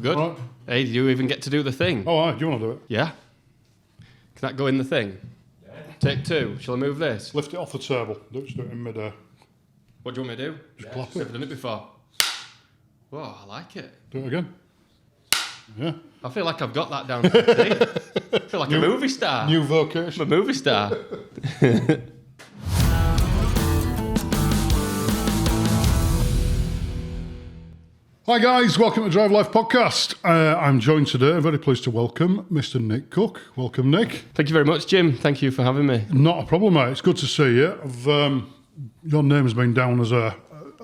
good. Right. Hey, you even get to do the thing. Oh, do you want to do it? Yeah. Can that go in the thing? Yeah. Take 2. Shall I move this? Lift it off the table. Just do it in mid-air. What do you want me to do? Just clap it. Never done it before. Whoa, I like it. Do it again. Yeah. I feel like I've got that down to the I feel like a movie star. New vocation. I'm a movie star. Hi guys, welcome to Drive Life Podcast. I'm joined today, I'm very pleased to welcome Mr. Nick Cook. Welcome, Nick. Thank you very much, Jim. Thank you for having me. Not a problem, mate. It's good to see you. Your name has been down as a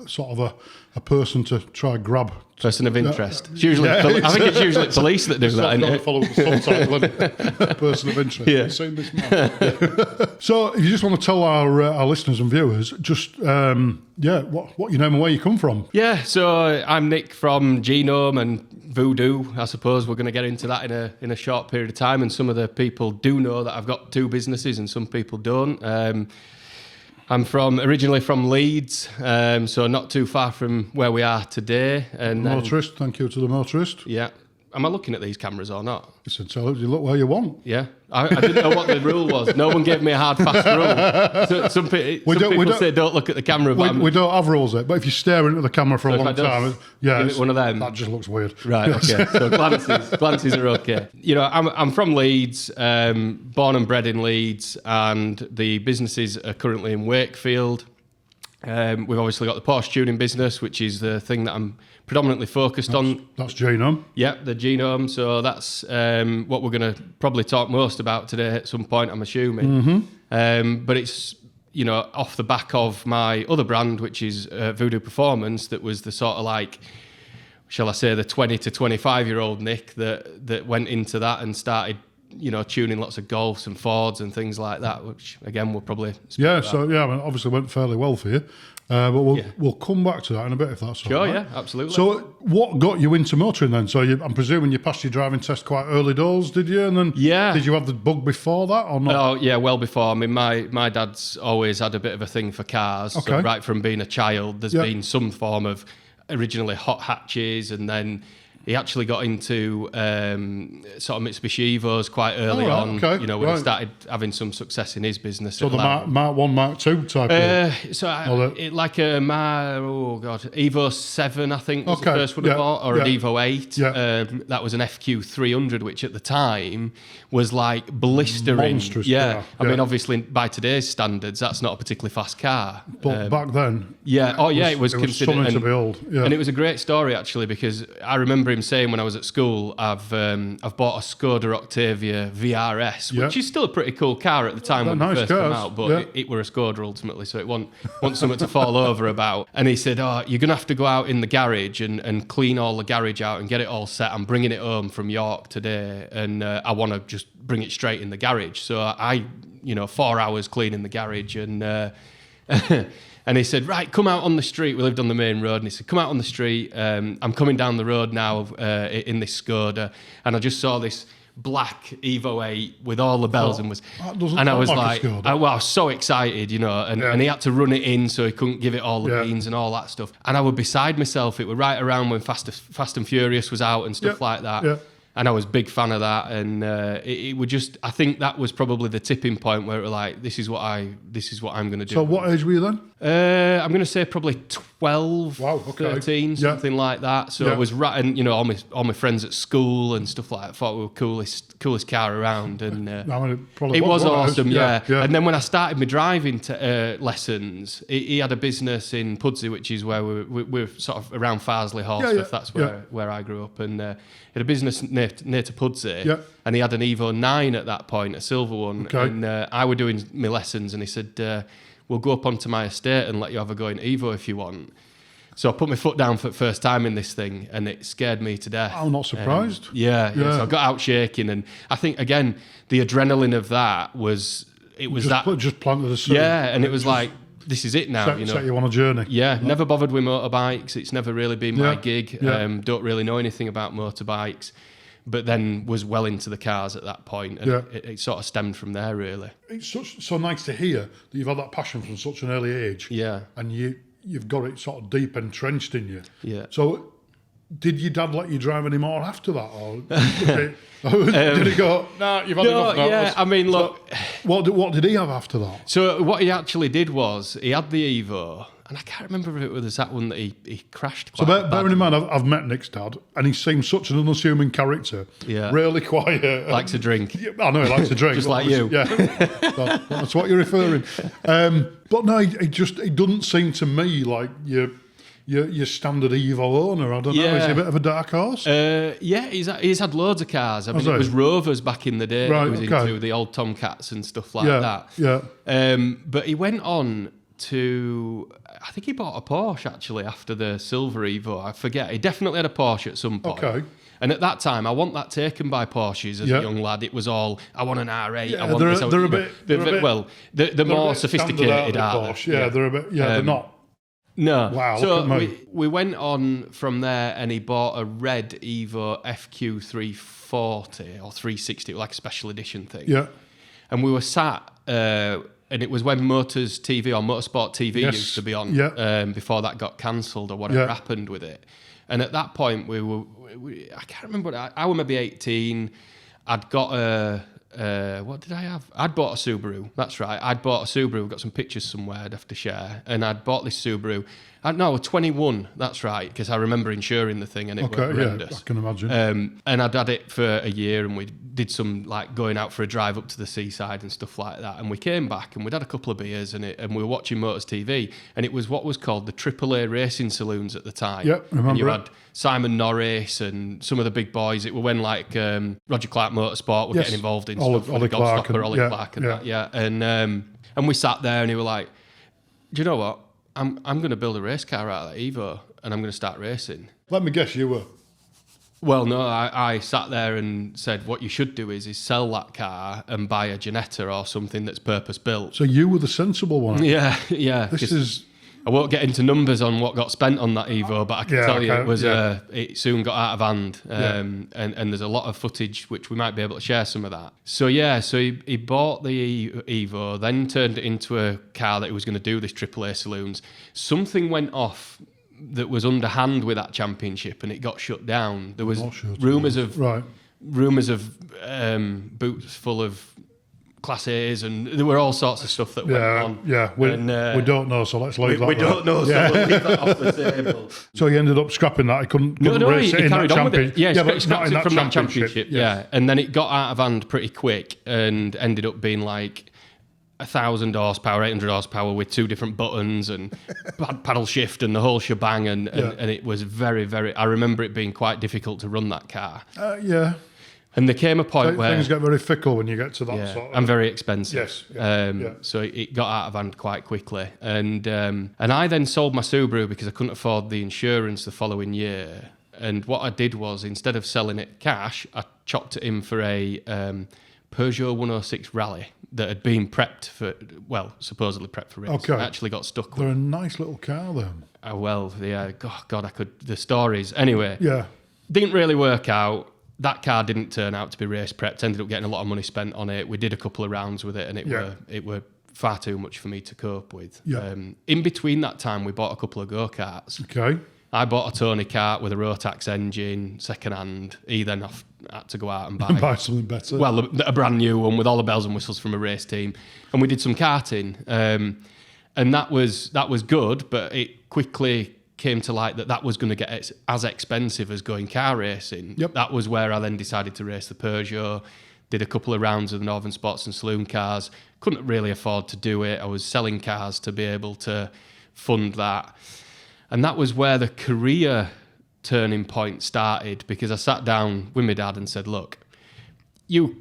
sort of a person to try grab. Person of interest. It's usually, I think it's usually police that do that, isn't it? Follow the subtitle, isn't it? Person of interest. Yeah. You've seen this man. So, if you just want to tell our listeners and viewers, just what your name and where you come from. Yeah, so I'm Nick from Genome and Voodoo. I suppose we're going to get into that in a short period of time, and some of the people do know that I've got 2 businesses, and some people don't. I'm originally from Leeds, so not too far from where we are today. And Motorist, thank you to the Motorist. Yeah. Am I looking at these cameras or not? It's intelligent. You look where you want. Yeah. I didn't know what the rule was. No one gave me a hard, fast rule. So, some people say don't look at the camera. But we don't have rules there, but if you stare into the camera for a long time, it's one of them. That just looks weird. Right, okay. So glances are okay. You know, I'm from Leeds, born and bred in Leeds, and the businesses are currently in Wakefield. We've obviously got the Porsche tuning business, which is the thing that I'm predominantly focused on. That's Genome. Yeah, the Genome. So that's what we're going to probably talk most about today at some point, I'm assuming. Mm-hmm. But it's, you know, off the back of my other brand, which is Voodoo Performance, that was the sort of like, shall I say, the 20 to 25-year-old Nick that went into that and started, you know, tuning lots of Golfs and Fords and things like that, which again we'll probably speak about. So I mean, obviously went fairly well for you, but we'll come back to that in a bit if that's all right. Sure, yeah, absolutely. So what got you into motoring then? So I'm presuming you passed your driving test quite early doors, did you? And then did you have the bug before that or not? Oh yeah, well before. I mean, my dad's always had a bit of a thing for cars. Okay. So right from being a child, there's been some form of originally hot hatches, and then he actually got into sort of Mitsubishi Evos quite early on, you know, when he started having some success in his business. So the Mark 1, Mark 2 type of... like a Evo 7, I think, was the first one I bought, or an Evo 8. Yeah. That was an FQ 300, which at the time was like blistering. Monstrous. Yeah. I mean, obviously, by today's standards, that's not a particularly fast car. But back then... it was considered... something to behold. Yeah. And it was a great story, actually, because I remember him saying when I was at school, I've bought a Skoda Octavia VRS, which is still a pretty cool car at the time when it first came out, but it were a Skoda ultimately, so it wasn't something to fall over about. And he said, you're going to have to go out in the garage and clean all the garage out and get it all set. I'm bringing it home from York today, and I want to just bring it straight in the garage. So I 4 hours cleaning the garage, and... And he said, right, come out on the street. We lived on the main road. And he said, come out on the street. I'm coming down the road now in this Skoda. And I just saw this black Evo 8 with all the bells and was... And I was like I was so excited, you know. And he had to run it in so he couldn't give it all the beans and all that stuff. And I was beside myself. It was right around when Fast and Furious was out and stuff like that. Yeah. And I was a big fan of that, and it would just. I think that was probably the tipping point where it was like, this is what I'm going to do. So, what age were you then? I'm going to say probably 12, 13, something like that. So I was and all my friends at school and stuff like that thought we were coolest car around, and it was awesome. Yeah. And then when I started my driving lessons, he had a business in Pudsey, which is where we're sort of around Farsley, Horsforth. That's where I grew up, and. He had a business near to Pudsey, and he had an Evo 9 at that point, a silver one. Okay. And I were doing my lessons, and he said, we'll go up onto my estate and let you have a go in Evo if you want. So I put my foot down for the first time in this thing, and it scared me to death. I'm not surprised. So I got out shaking, and I think, again, the adrenaline of that was... It was just planted a seed. Yeah, and it was like... This is it now, set you on a journey. Yeah, never bothered with motorbikes. It's never really been my gig. Don't really know anything about motorbikes, but then was well into the cars at that point, and it sort of stemmed from there, really. It's so nice to hear that you've had that passion from such an early age. Yeah. And you've got it sort of deep entrenched in you. Yeah. So did your dad let you drive any more after that? Or did he go, nah, you've had enough now? Yeah, I mean, look. So what did he have after that? So what he actually did was, he had the Evo, and I can't remember if it was that one that he crashed quite badly. Bearing in mind, I've met Nick's dad, and he seems such an unassuming character. Yeah. Really quiet. Likes to drink. I know he likes to drink. Just like you. Yeah. That's what you're referring. But no, he doesn't seem to me like your standard Evo owner. I don't know. Is he a bit of a dark horse? Yeah, he's had loads of cars. I mean, it was Rovers back in the day. Right, he was into the old Tomcats and stuff like that. Yeah. But he went on to, I think he bought a Porsche actually after the silver Evo. I forget. He definitely had a Porsche at some point. Okay. And at that time, I want that taken by Porsches as a young lad. It was all, I want an R8. I want this. They're more sophisticated, aren't they? Yeah, they're a bit. Yeah, they're not. No. Wow. So we went on from there, and he bought a red Evo FQ340 or 360, like a special edition thing. Yeah. And we were sat. And it was when Motors TV or Motorsport TV used to be on before that got cancelled or whatever happened with it. And at that point, I can't remember, I was maybe 18. I'd got what did I have? I'd bought a Subaru. That's right. I'd bought a Subaru. Got some pictures somewhere I'd have to share. And I'd bought this Subaru. No, 21. That's right. Because I remember insuring the thing and it was horrendous. Yeah, I can imagine. And I'd had it for a year, and we did some like going out for a drive up to the seaside and stuff like that. And we came back and we'd had a couple of beers and we were watching Motors TV. And it was what was called the AAA racing saloons at the time. Yep, remember. And you had Simon Norris and some of the big boys. It were when like Roger Clark Motorsport were getting involved in stuff. Ollie Clark and that. Yeah. And we sat there and he were like, do you know what? I'm going to build a race car out of that Evo and I'm going to start racing. Let me guess, you were. Well, no, I sat there and said, what you should do is sell that car and buy a Ginetta or something that's purpose-built. So you were the sensible one. Yeah. This is... I won't get into numbers on what got spent on that Evo, but I can tell you it was it soon got out of hand, and there's a lot of footage which we might be able to share some of that. So he bought the Evo, then turned it into a car that he was going to do this AAA saloons. Something went off that was underhand with that championship, and it got shut down. There was rumours of boots full of Class A's, and there were all sorts of stuff that went on. Yeah, we don't know, so let's leave that. We don't know, so we'll leave that off the table. So he ended up scrapping that. He couldn't race it in that championship. Yeah, but scrapped it from that championship. Yeah, and then it got out of hand pretty quick and ended up being like 1,000 horsepower, 800 horsepower with 2 different buttons and paddle shift and the whole shebang. And it was very, very. I remember it being quite difficult to run that car. Yeah. And there came a point where... Things get very fickle when you get to that sort of... and very expensive. Yes. So it got out of hand quite quickly. And I then sold my Subaru because I couldn't afford the insurance the following year. And what I did was, instead of selling it cash, I chopped it in for a Peugeot 106 Rally that had been supposedly prepped for race. Okay. I actually got stuck with. They're a nice little car then. God, I could... The stories. Anyway. Yeah. Didn't really work out. That car didn't turn out to be race prepped. Ended up getting a lot of money spent on it. We did a couple of rounds with it, and it were far too much for me to cope with. Yeah. In between that time, we bought a couple of go-karts. Okay. I bought a Tony kart with a Rotax engine, second hand. He then had to go out and buy something better. Well, a brand new one with all the bells and whistles from a race team, and we did some karting, and that was good. But it quickly came to light that was going to get as expensive as going car racing. Yep. That was where I then decided to race the Peugeot, did a couple of rounds of the Northern Sports and Saloon cars, couldn't really afford to do it. I was selling cars to be able to fund that. And that was where the career turning point started, because I sat down with my dad and said, look, you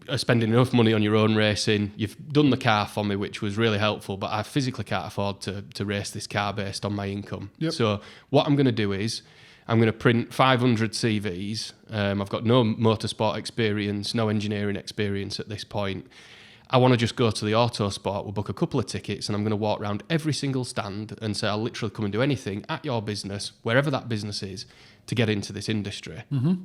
are spending enough money on your own racing. You've done the car for me, which was really helpful, but I physically can't afford to race this car based on my income. Yep. So what I'm going to do is I'm going to print 500 CVs. I've got no motorsport experience, no engineering experience at this point. I want to just go to the Autosport, we'll book a couple of tickets, and I'm going to walk around every single stand and say I'll literally come and do anything at your business, wherever that business is, to get into this industry. Mm-hmm.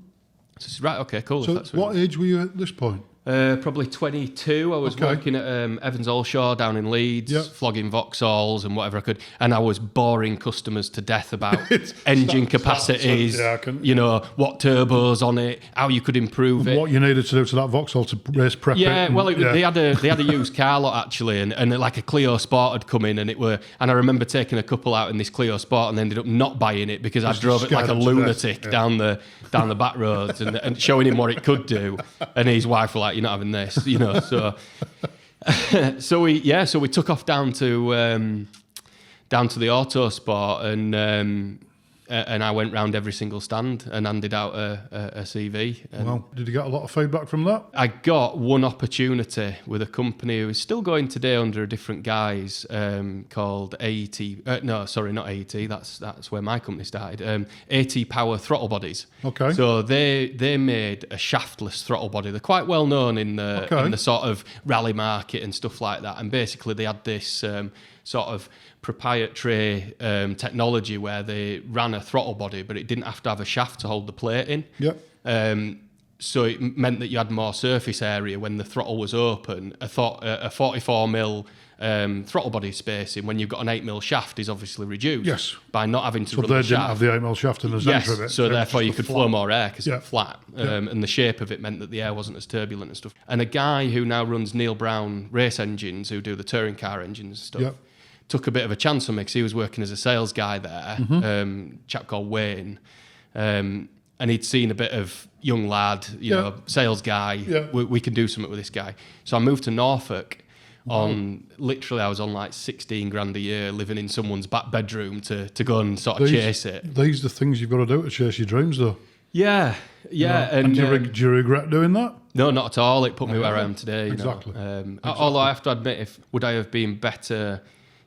So right, okay, cool. So what age were you at this point? Probably 22. I was working at Evans Allshaw down in Leeds, flogging Vauxhalls and whatever I could, and I was boring customers to death about engine capacities, what turbos on it, how you could improve it, what you needed to do to that Vauxhall to race prep it. They had a used car lot actually, and like a Clio Sport had come in, and I remember taking a couple out in this Clio Sport and ended up not buying it because I drove it like a lunatic down the back roads and showing him what it could do, and his wife were like, "You're not having this," So, so we took off down to the Autosport, and I went round every single stand and handed out a CV. Well, did you get a lot of feedback from that? I got one opportunity with a company who is still going today under a different guise, called AET. No, sorry, not AET. That's where my company started. AT Power Throttle Bodies. Okay. So they made a shaftless throttle body. They're quite well known in the sort of rally market and stuff like that. And basically, they had this sort of proprietary technology where they ran a throttle body, but it didn't have to have a shaft to hold the plate in. Yep. So it meant that you had more surface area when the throttle was open. A 44mm throttle body spacing when you've got an 8mm shaft is obviously reduced. Yes. By not having to run the shaft. So they didn't have the 8mm shaft in the centre of it. So therefore you could flow more air because it's flat. And the shape of it meant that the air wasn't as turbulent and stuff. And a guy who now runs Neil Brown race engines, who do the touring car engines and stuff, took a bit of a chance on me because he was working as a sales guy there, chap called Wayne. And he'd seen a bit of young lad, sales guy. We can do something with this guy. So I moved to Norfolk I was on like 16 grand a year living in someone's back bedroom to go and sort of chase it. These are the things you've got to do to chase your dreams though. Yeah. And do you regret doing that? No, not at all. It put me where I am today. Exactly. Although I have to admit, would I have been better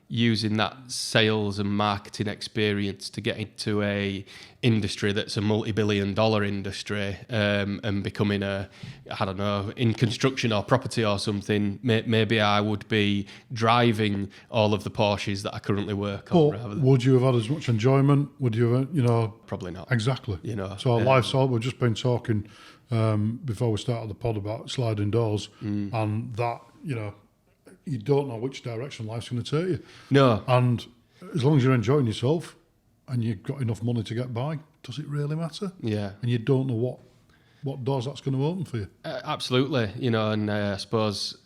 using that sales and marketing experience to get into a industry that's a multi-billion-dollar industry, and becoming in construction or property or something, maybe I would be driving all of the Porsches that I currently work on. Would you have had as much enjoyment? Would you have, Probably not. Exactly. So lifestyle, we've just been talking before we started the pod about sliding doors, and that, you don't know which direction life's going to take you. No. And as long as you're enjoying yourself and you've got enough money to get by, does it really matter? Yeah. And you don't know what doors that's going to open for you. Absolutely. And I suppose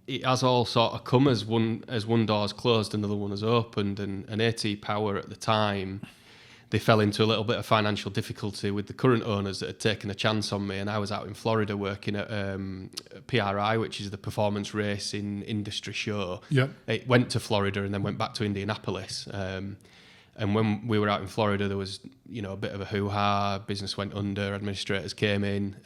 it has all sort of come as one door's closed, another one has opened, and AT Power at the time, they fell into a little bit of financial difficulty with the current owners that had taken a chance on me, and I was out in Florida working at PRI, which is the performance racing industry show. Yeah. It went to Florida and then went back to Indianapolis. And when we were out in Florida, there was a bit of a hoo-ha. Business went under, administrators came in.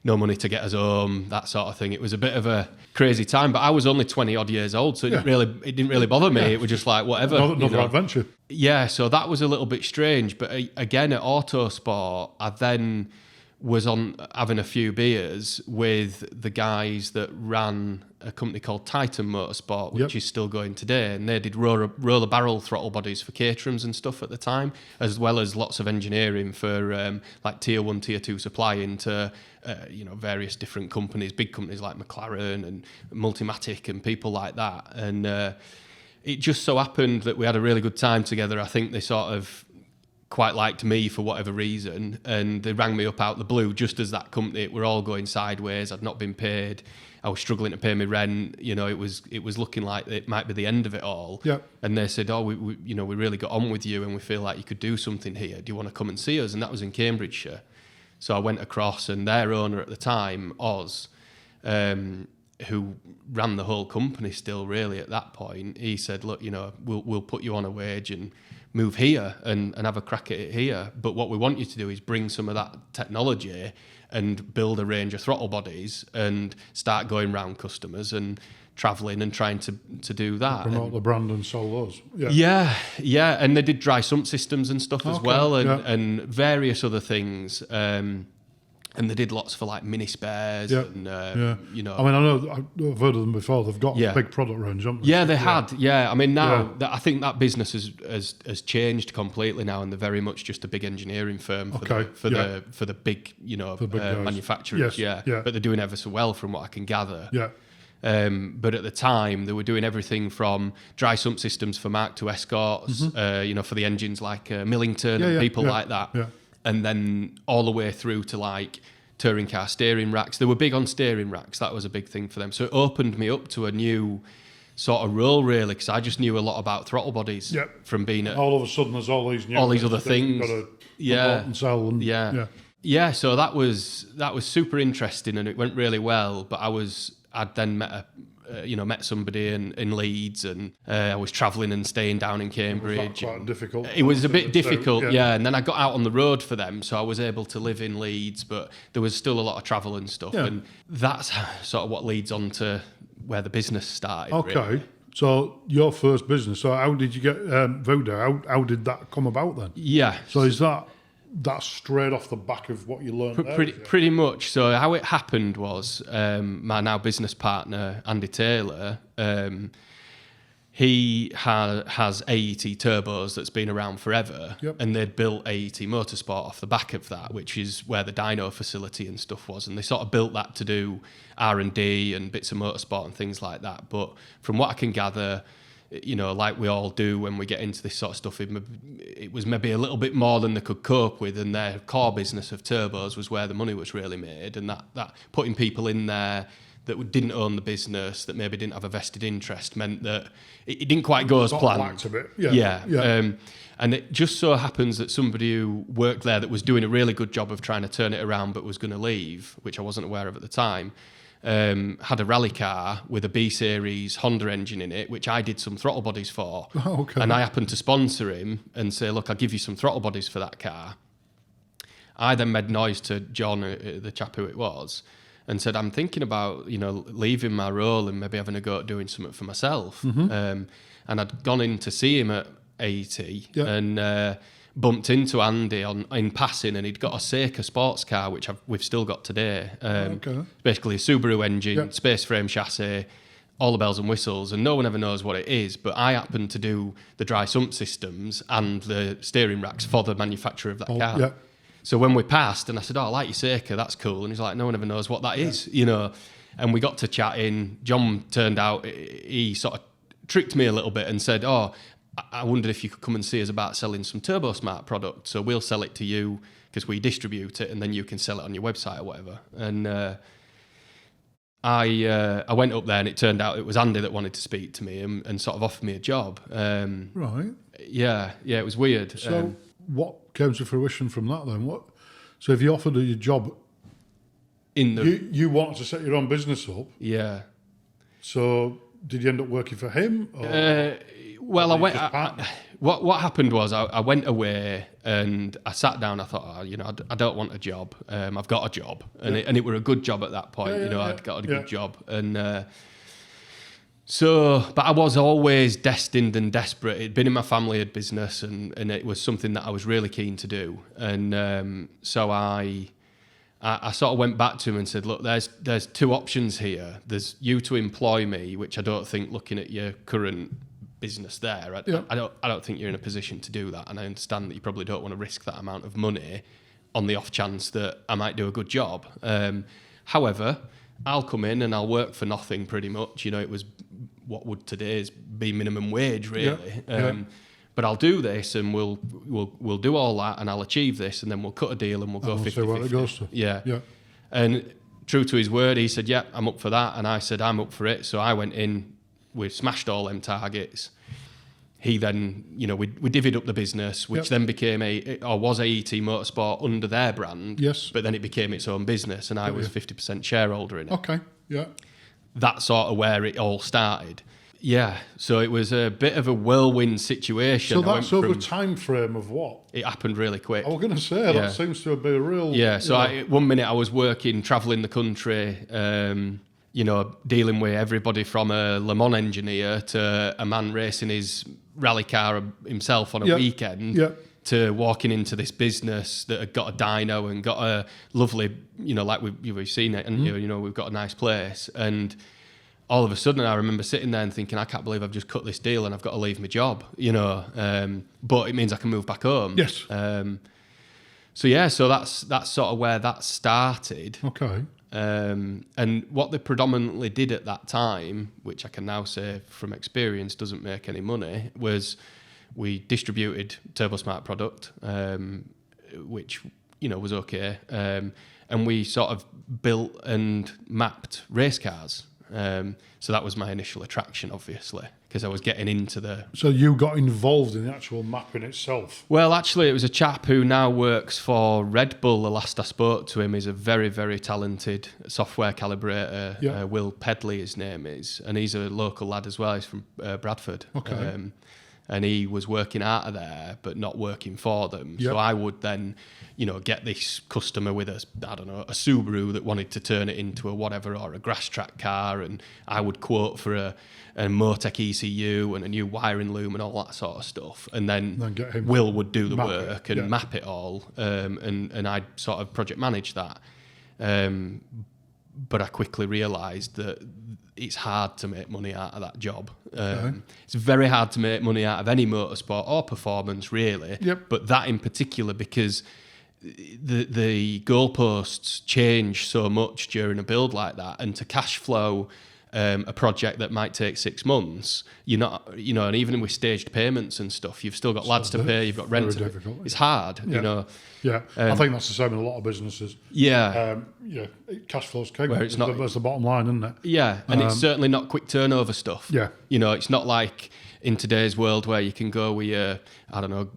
No money to get us home, that sort of thing. It was a bit of a crazy time, but I was only 20 odd years old, so it didn't really bother me. It was just like whatever. Another adventure. Yeah, so that was a little bit strange. But again, at Autosport, I then was on having a few beers with the guys that ran a company called Titan Motorsport, which is still going today, and they did roller barrel throttle bodies for caterers and stuff at the time, as well as lots of engineering for like tier 1, tier 2 supplying to various different companies, big companies like McLaren and Multimatic and people like that. And it just so happened that we had a really good time together. I think they sort of quite liked me for whatever reason, and they rang me up out the blue just as that company were all going sideways. I'd not been paid. I was struggling to pay my rent. It was looking like it might be the end of it all. Yeah. And they said, we really got on with you, and we feel like you could do something here. Do you want to come and see us? And that was in Cambridgeshire. So I went across, and their owner at the time, Oz, who ran the whole company still really at that point, he said, look, we'll put you on a wage and move here and have a crack at it here. But what we want you to do is bring some of that technology and build a range of throttle bodies and start going round customers and travelling and trying to do that. Promote the brand and sell those. Yeah. And they did dry sump systems and stuff as well, and various other things. And they did lots for like mini spares and, you know. I mean, I know I've heard of them before. They've got a big product range, haven't they? Yeah, they had. Yeah, I mean, now I think that business has changed completely now, and they're very much just a big engineering firm for the big, you know, manufacturers. Yes, but they're doing ever so well from what I can gather. Yeah. But at the time, they were doing everything from dry sump systems for Mark II Escorts, you know, for the engines like Millington and people like that. Yeah. And then all the way through to like touring car steering racks. They were big on steering racks. That was a big thing for them. So it opened me up to a new sort of role, really, because I just knew a lot about throttle bodies from being at... All of a sudden, there's all these other things. You've got to and sell. And, yeah, so that was super interesting, and it went really well. But I'd then met somebody in Leeds, and I was travelling and staying down in Cambridge. Was that quite difficult? It was a bit difficult, and then I got out on the road for them, so I was able to live in Leeds, but there was still a lot of travel and stuff, and that's sort of what leads on to where the business started. Okay, really. So your first business. So how did you get Voodoo? How did that come about then? Yeah. So is that's straight off the back of what you learned pretty much. So how it happened was my now business partner, Andy Taylor, he has AET turbos that's been around forever, and they'd built AET Motorsport off the back of that, which is where the dyno facility and stuff was, and they sort of built that to do R&D and bits of motorsport and things like that. But from what I can gather, you know, like we all do when we get into this sort of stuff, it was maybe a little bit more than they could cope with, and their core business of turbos was where the money was really made, and that putting people in there that didn't own the business, that maybe didn't have a vested interest, meant that it didn't quite go as planned. And it just so happens that somebody who worked there that was doing a really good job of trying to turn it around but was going to leave, which I wasn't aware of at the time, had a rally car with a B-Series Honda engine in it, which I did some throttle bodies for. And I happened to sponsor him and say, look, I'll give you some throttle bodies for that car. I then made noise to John, the chap who it was, and said, I'm thinking about, you know, leaving my role and maybe having a go at doing something for myself. And I'd gone in to see him at AET and bumped into Andy in passing, and he'd got a Seiko sports car, which we've still got today. Basically a Subaru engine, space frame chassis, all the bells and whistles, and no one ever knows what it is, but I happen to do the dry sump systems and the steering racks for the manufacturer of that car. So when we passed, and I said, I like your Seiko, that's cool. And he's like, no one ever knows what that is, you know. And we got to chatting. John turned out, he sort of tricked me a little bit and said, I wondered if you could come and see us about selling some TurboSmart product. So we'll sell it to you because we distribute it, and then you can sell it on your website or whatever. And I went up there, and it turned out it was Andy that wanted to speak to me and sort of offered me a job. Right. Yeah, it was weird. So what came to fruition from that then? So if you offered a job, you wanted to set your own business up. Yeah. So did you end up working for him? Well, what happened was I went away and I sat down. I thought, I don't want a job. I've got a job, and it were a good job at that point. I'd got a good job, and but I was always destined and desperate. It'd been in my family had business, and it was something that I was really keen to do. And so I sort of went back to him and said, look, there's two options here. There's you to employ me, which I don't think, looking at your current business there, I don't think you're in a position to do that, and I understand that you probably don't want to risk that amount of money on the off chance that I might do a good job. However, I'll come in and I'll work for nothing pretty much. It was what would today's be minimum wage, really. But I'll do this, and we'll do all that, and I'll achieve this, and then we'll cut a deal and we'll go 50-50. See what it goes to. Yeah. And true to his word, he said, I'm up for that, and I said, I'm up for it. So I went in, we smashed all them targets. He then, we divvied up the business, which then became was AET Motorsport under their brand. Yes. But then it became its own business, and I was 50% shareholder in it. Okay, yeah. That's sort of where it all started. Yeah, so it was a bit of a whirlwind situation. So that's over a time frame of what? It happened really quick. I was going to say, that seems to be a real... Yeah, so one minute I was working, travelling the country, dealing with everybody from a Le Mans engineer to a man racing his rally car himself on a weekend, to walking into this business that had got a dyno and got a lovely, like we've seen it, and we've got a nice place. And all of a sudden, I remember sitting there and thinking, I can't believe I've just cut this deal and I've got to leave my job, but it means I can move back home. Yes. So that's sort of where that started. Okay. And what they predominantly did at that time, which I can now say from experience doesn't make any money, was we distributed TurboSmart product, which was okay, and we sort of built and mapped race cars. So that was my initial attraction, obviously, because I was getting into the... So you got involved in the actual mapping itself? Well, actually, it was a chap who now works for Red Bull. The last I spoke to him, he's a very, very talented software calibrator. Yeah. Will Pedley, his name is. And he's a local lad as well. He's from Bradford. Okay. And he was working out of there, but not working for them. Yep. So I would then, get this customer with a Subaru that wanted to turn it into a whatever, or a grass track car, and I would quote for a Motec ECU and a new wiring loom and all that sort of stuff. And then get him Will would do the work and map it all, and I'd sort of project manage that. But I quickly realised that it's hard to make money out of that job. It's very hard to make money out of any motorsport or performance, really. Yep. But that in particular, because the goalposts change so much during a build like that, and to cash flow a project that might take 6 months, you're not, and even with staged payments and stuff, you've still got lads to pay, you've got rent. It's hard, Yeah, I think that's the same in a lot of businesses. Yeah. Cash flow's king. Where it's not, that's the bottom line, isn't it? Yeah, and it's certainly not quick turnover stuff. Yeah. It's not like in today's world where you can go with your,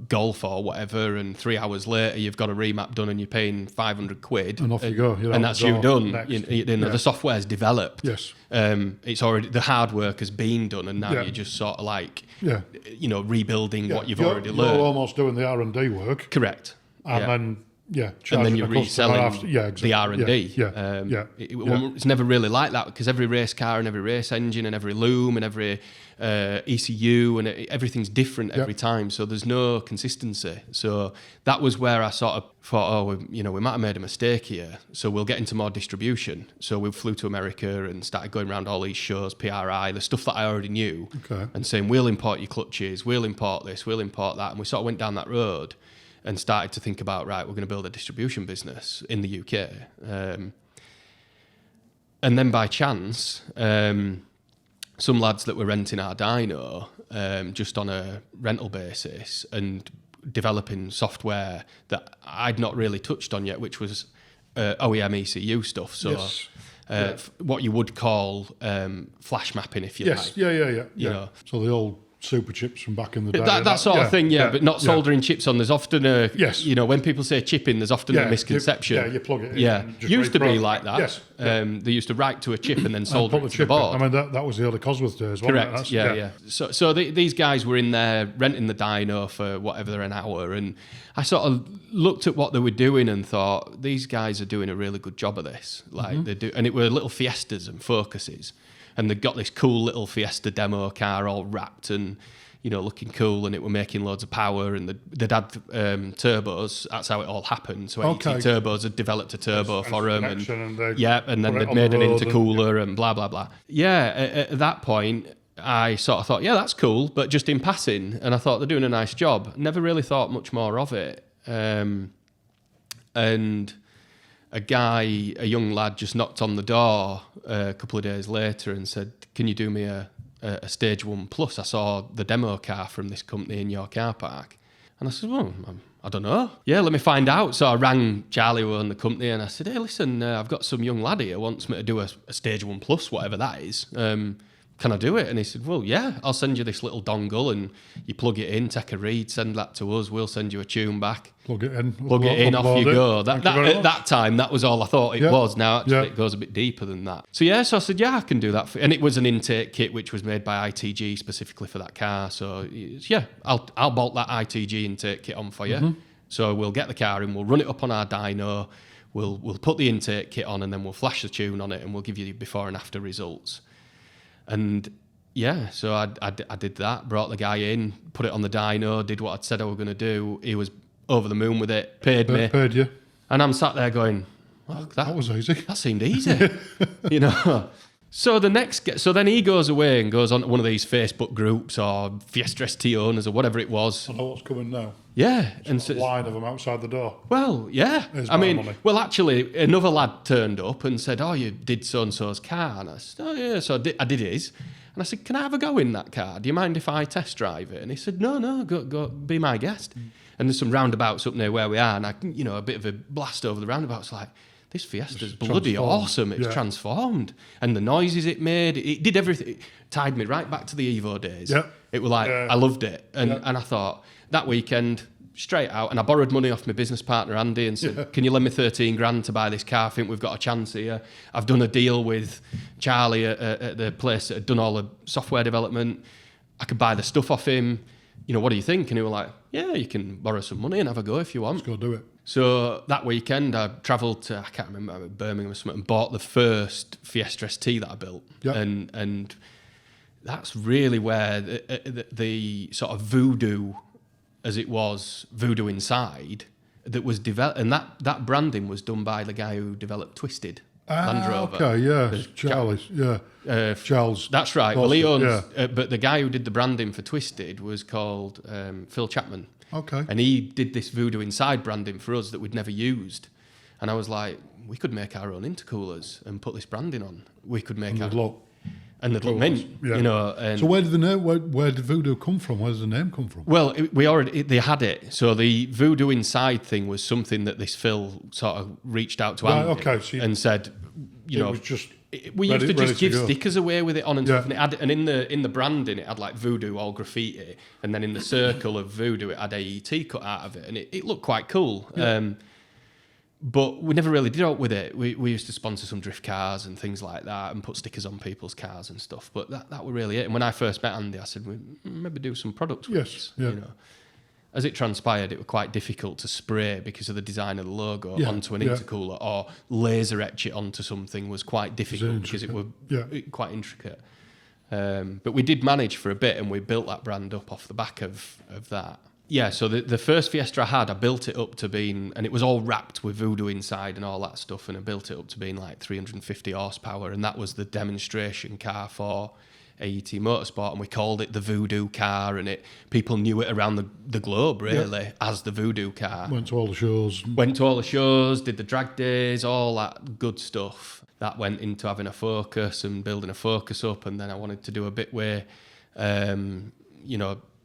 Golf or whatever, and 3 hours later you've got a remap done and you're paying 500 quid. And off you go. And that's you done. The software's developed. Yes. It's already, the hard work has been done, and now you're just sort of like, rebuilding what you've already learned. You're almost doing the R&D work. Correct. And then, and then you're reselling exactly. the R&D. Yeah. It's never really like that, because every race car and every race engine and every loom and every ECU and everything's different every time. So there's no consistency. So that was where I sort of thought, we might have made a mistake here. So we'll get into more distribution. So we flew to America and started going around all these shows, PRI, the stuff that I already knew, and saying, we'll import your clutches, we'll import this, we'll import that. And we sort of went down that road and started to think about, right, we're going to build a distribution business in the UK. And then by chance, some lads that were renting our dyno just on a rental basis and developing software that I'd not really touched on yet, which was OEM ECU stuff. So what you would call flash mapping, if you like. Yeah. So the old super chips from back in the day. That sort of thing, but not soldering chips on. There's often when people say chipping, there's often a misconception. You plug it in. Yeah, used to be like that. Yes. They used to write to a chip and then solder it to the board. I mean, that was the early Cosworth days, wasn't Correct. it? So these guys were in there renting the dyno for whatever an hour, and I sort of looked at what they were doing and thought, these guys are doing a really good job of this. Like they do, and it were little Fiestas and Focuses. And they got this cool little Fiesta demo car all wrapped and, looking cool, and it were making loads of power, and they'd had turbos. That's how it all happened. So AT Turbos had developed a turbo for them. And then they'd made an intercooler and blah, blah, blah. Yeah, at that point, I sort of thought, that's cool, but just in passing. And I thought they're doing a nice job. Never really thought much more of it. And a young lad just knocked on the door a couple of days later and said, can you do me a Stage 1 Plus? I saw the demo car from this company in your car park. And I said, well, I don't know. Yeah, let me find out. So I rang Charlie, who owned the company, and I said, hey, listen, I've got some young lad here who wants me to do a Stage 1 Plus, whatever that is. Can I do it? And he said, well, yeah, I'll send you this little dongle and you plug it in, take a read, send that to us. We'll send you a tune back. Plug it in, off you go. At that time, that was all I thought it was. Now, actually, it goes a bit deeper than that. So I said, I can do that. And it was an intake kit, which was made by ITG specifically for that car. So, I'll bolt that ITG intake kit on for you. So we'll get the car in, we'll run it up on our dyno, we'll put the intake kit on, and then we'll flash the tune on it, and we'll give you the before and after results. And Yeah, so I did that, brought the guy in, put it on the dyno, did what I'd said I was going to do. He was over the moon with it, paid me. Paid you. And I'm sat there going, well, that was easy. That seemed easy, you know. So then he goes away and goes on to one of these Facebook groups or Fiesta ST owners or whatever it was. I know what's coming now. Yeah. And a line of them outside the door. Well, yeah. Money. Well, actually, another lad turned up and said, oh, you did so-and-so's car. And I said, oh, yeah. So I did his. And I said, can I have a go in that car? Do you mind if I test drive it? And he said, no, go be my guest. And there's some roundabouts up near where we are. And a bit of a blast over the roundabouts, like, this Fiesta's bloody awesome. It's transformed. And the noises it made, it did everything. It tied me right back to the Evo days. Yep. It was like, I loved it. And I thought, that weekend, straight out, and I borrowed money off my business partner, Andy, and said, can you lend me 13 grand to buy this car? I think we've got a chance here. I've done a deal with Charlie at the place that had done all the software development. I could buy the stuff off him. What do you think? And he was like, yeah, you can borrow some money and have a go if you want. Let's go do it. So that weekend, I travelled to, I can't remember, Birmingham or something, and bought the first Fiesta ST that I built. Yep. And that's really where the sort of Voodoo, as it was, Voodoo Inside, that was developed. And that branding was done by the guy who developed Twisted. Land Rover. Okay, yeah. Charles. That's right. Well, he owns, but the guy who did the branding for Twisted was called Phil Chapman. Okay. And he did this Voodoo Inside branding for us that we'd never used. And I was like, we could make our own intercoolers and put this branding on. We could make they'd look mint, And so where did the name? Where did Voodoo come from? Where does the name come from? Well, they had it. So the Voodoo Inside thing was something that this Phil sort of reached out to Andy and said, it was just. We used to just give stickers away with it on and stuff, and it had, and in the branding it had like Voodoo all graffiti, and then in the circle of Voodoo it had AET cut out of it, and it looked quite cool. Yeah. But we never really did out with it. We used to sponsor some drift cars and things like that, and put stickers on people's cars and stuff. But that was really it. And when I first met Andy, I said, we maybe do some products with this. Yeah. As it transpired, it was quite difficult to spray because of the design of the logo onto an intercooler, or laser etch it onto something was quite difficult because it was quite intricate. But we did manage for a bit, and we built that brand up off the back of that. Yeah, so the first Fiesta I built it up to being, and it was all wrapped with Voodoo inside and all that stuff, and I built it up to being like 350 horsepower, and that was the demonstration car for AET Motorsport, and we called it the Voodoo car, and people knew it around the globe, really, as the Voodoo car. Went to all the shows, did the drag days, all that good stuff. That went into having a Focus and building a Focus up, and then I wanted to do a bit where,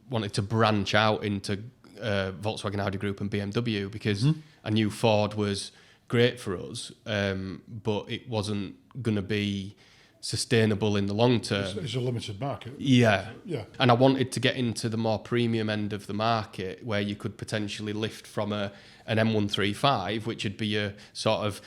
wanted to branch out into Volkswagen Audi Group and BMW, because I knew Ford was great for us, but it wasn't going to be sustainable in the long term. It's a limited market. Yeah. And I wanted to get into the more premium end of the market, where you could potentially lift from an M135, which would be a sort of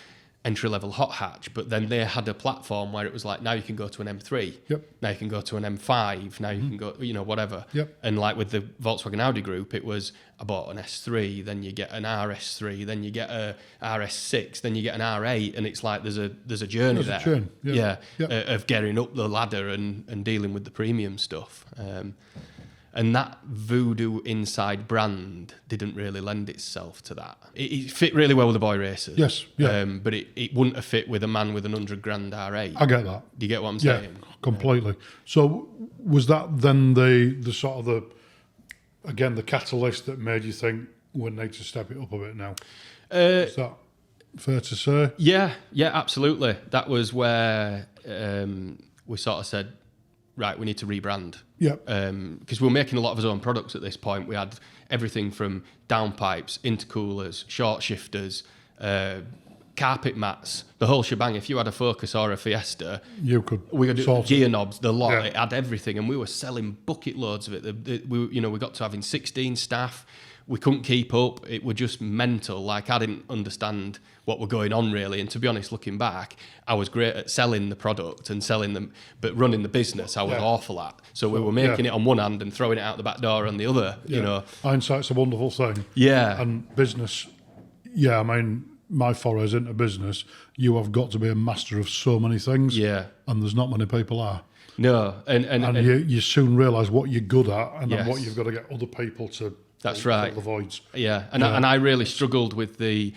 entry-level hot hatch, but then they had a platform where it was like, now you can go to an M3, now you can go to an M5, now you can go, whatever. And like with the Volkswagen Audi Group, it was, I bought an S3, then you get an RS3, then you get a RS6, then you get an R8, and it's like there's a journey there. Of getting up the ladder and dealing with the premium stuff. And that Voodoo Inside brand didn't really lend itself to that. It fit really well with the boy racers. Yes, but it wouldn't have fit with a man with an 100 grand R8. I get that. Do you get what I'm saying? Completely. So was that then the sort of the catalyst that made you think we need to step it up a bit now? Is that fair to say? Yeah, absolutely. That was where we sort of said, right, we need to rebrand. Because we were making a lot of our own products at this point. We had everything from downpipes, intercoolers, short shifters, carpet mats, the whole shebang. If you had a Focus or a Fiesta, we could gear knobs, the lot. It had everything, and we were selling bucket loads of it. We got to having 16 staff. We couldn't keep up. It was just mental. Like, I didn't understand what were going on, really. And to be honest, looking back, I was great at selling the product and selling them, but running the business, I was awful at. So we were making it on one hand and throwing it out the back door on the other, Hindsight's a wonderful thing. Yeah. And business, I mean, my forays into business, you have got to be a master of so many things. Yeah. And there's not many people are. No, and you soon realise what you're good at, and then what you've got to get other people to. That's right. Fill the voids. Yeah, and I really struggled with the.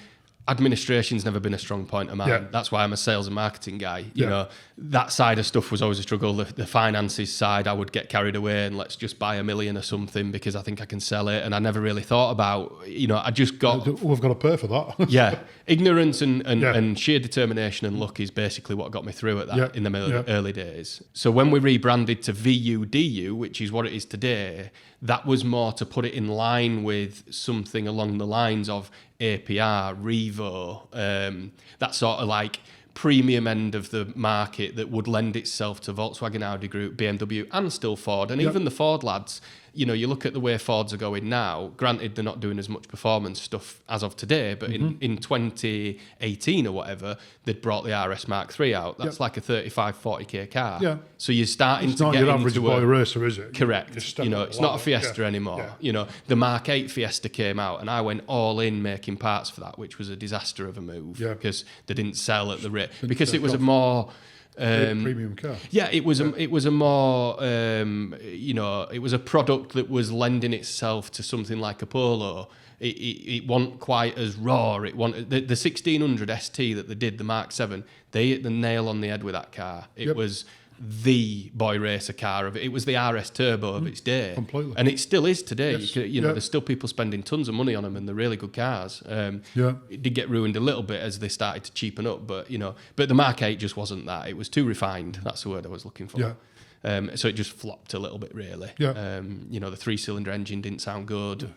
Administration's never been a strong point of mine. Yeah. That's why I'm a sales and marketing guy. You know, that side of stuff was always a struggle. The finances side, I would get carried away and let's just buy $1 million or something because I think I can sell it. And I never really thought about, I just got... We've got to pay for that. Yeah. Ignorance and sheer determination and luck is basically what got me through at that in the early days. So when we rebranded to VUDU, which is what it is today, that was more to put it in line with something along the lines of APR, Revo, that sort of like premium end of the market that would lend itself to Volkswagen, Audi Group, BMW, and still Ford, and even the Ford lads. You look at the way Fords are going now, granted they're not doing as much performance stuff as of today, but in 2018 or whatever, they'd brought the RS Mark III out. That's like a 35, 40k car. Yeah. So you're starting to get into... It's not your average boy racer, is it? Correct. It's not a Fiesta anymore. Yeah. The Mark 8 Fiesta came out and I went all in making parts for that, which was a disaster of a move because they didn't sell at the rate. Because it was a more... premium car. Yeah, it was a more it was a product that was lending itself to something like a Polo. It wasn't quite as raw. It wanted the 1600 ST that they did, the Mark 7. They hit the nail on the head with that car. It was the boy racer car of it. It was the RS Turbo of its day. Completely. And it still is today. Yes. There's still people spending tons of money on them and they're really good cars. It did get ruined a little bit as they started to cheapen up, but the Mark 8 just wasn't that. It was too refined. That's the word I was looking for. Yeah. So it just flopped a little bit, really. Yeah. The 3-cylinder engine didn't sound good.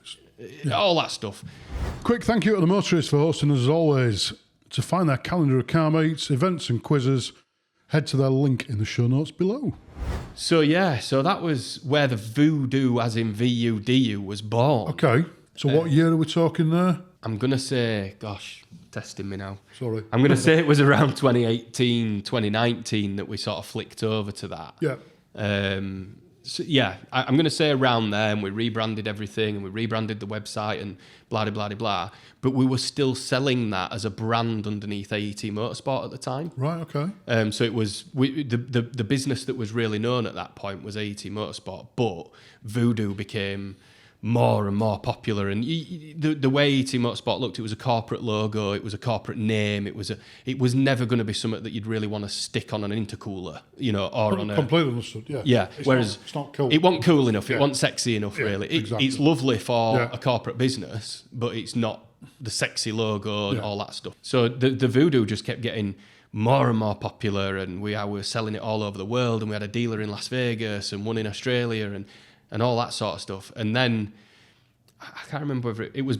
All that stuff. Quick thank you to the Motorist for hosting us as always. To find their calendar of car meets, events and quizzes, head to their link in the show notes below. So that was where the Voodoo, as in VUDU, was born. Okay, so what year are we talking there? I'm going to say, testing me now. Sorry. I'm going to say it was around 2018, 2019 that we sort of flicked over to that. Yeah. I'm going to say around there, and we rebranded everything, and we rebranded the website, and blah, blah, blah, blah. But we were still selling that as a brand underneath AET Motorsport at the time. Right, okay. So it was the business that was really known at that point was AET Motorsport, but Voodoo became more and more popular, and the way AET Motorsport looked, it was a corporate logo, it was a corporate name, it was never going to be something that you'd really want to stick on an intercooler, or on a... Completely understood, yeah. Yeah, whereas it's not cool. It wasn't cool enough, it wasn't sexy enough, really. Exactly. It's lovely for a corporate business, but it's not the sexy logo and all that stuff. So the Voodoo just kept getting more and more popular, and we were selling it all over the world, and we had a dealer in Las Vegas and one in Australia and all that sort of stuff. And then, I can't remember whether it was,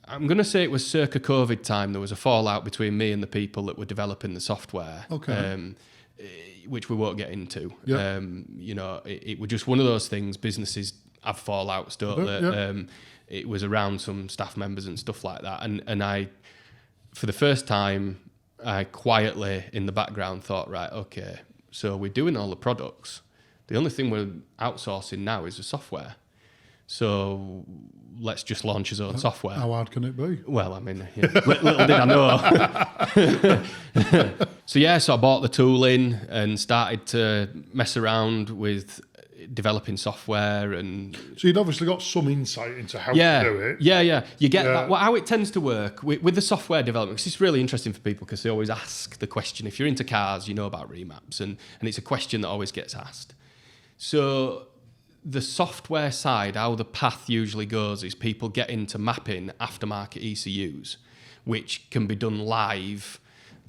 I'm going to say it was circa COVID time, there was a fallout between me and the people that were developing the software, which we won't get into. Yeah. It was just one of those things, businesses have fallouts, don't they? Yeah. It was around some staff members and stuff like that. And I, for the first time, I quietly in the background thought, right, okay, so we're doing all the products. The only thing we're outsourcing now is the software. So let's just launch his own software. How hard can it be? Well, I mean, little did I know. So I bought the tooling and started to mess around with developing software. And so you'd obviously got some insight into how to do it. Yeah. You get that. Well, how it tends to work with the software development, because it's really interesting for people because they always ask the question. If you're into cars, you know about remaps, and it's a question that always gets asked. So the software side, how the path usually goes is people get into mapping aftermarket ECUs, which can be done live.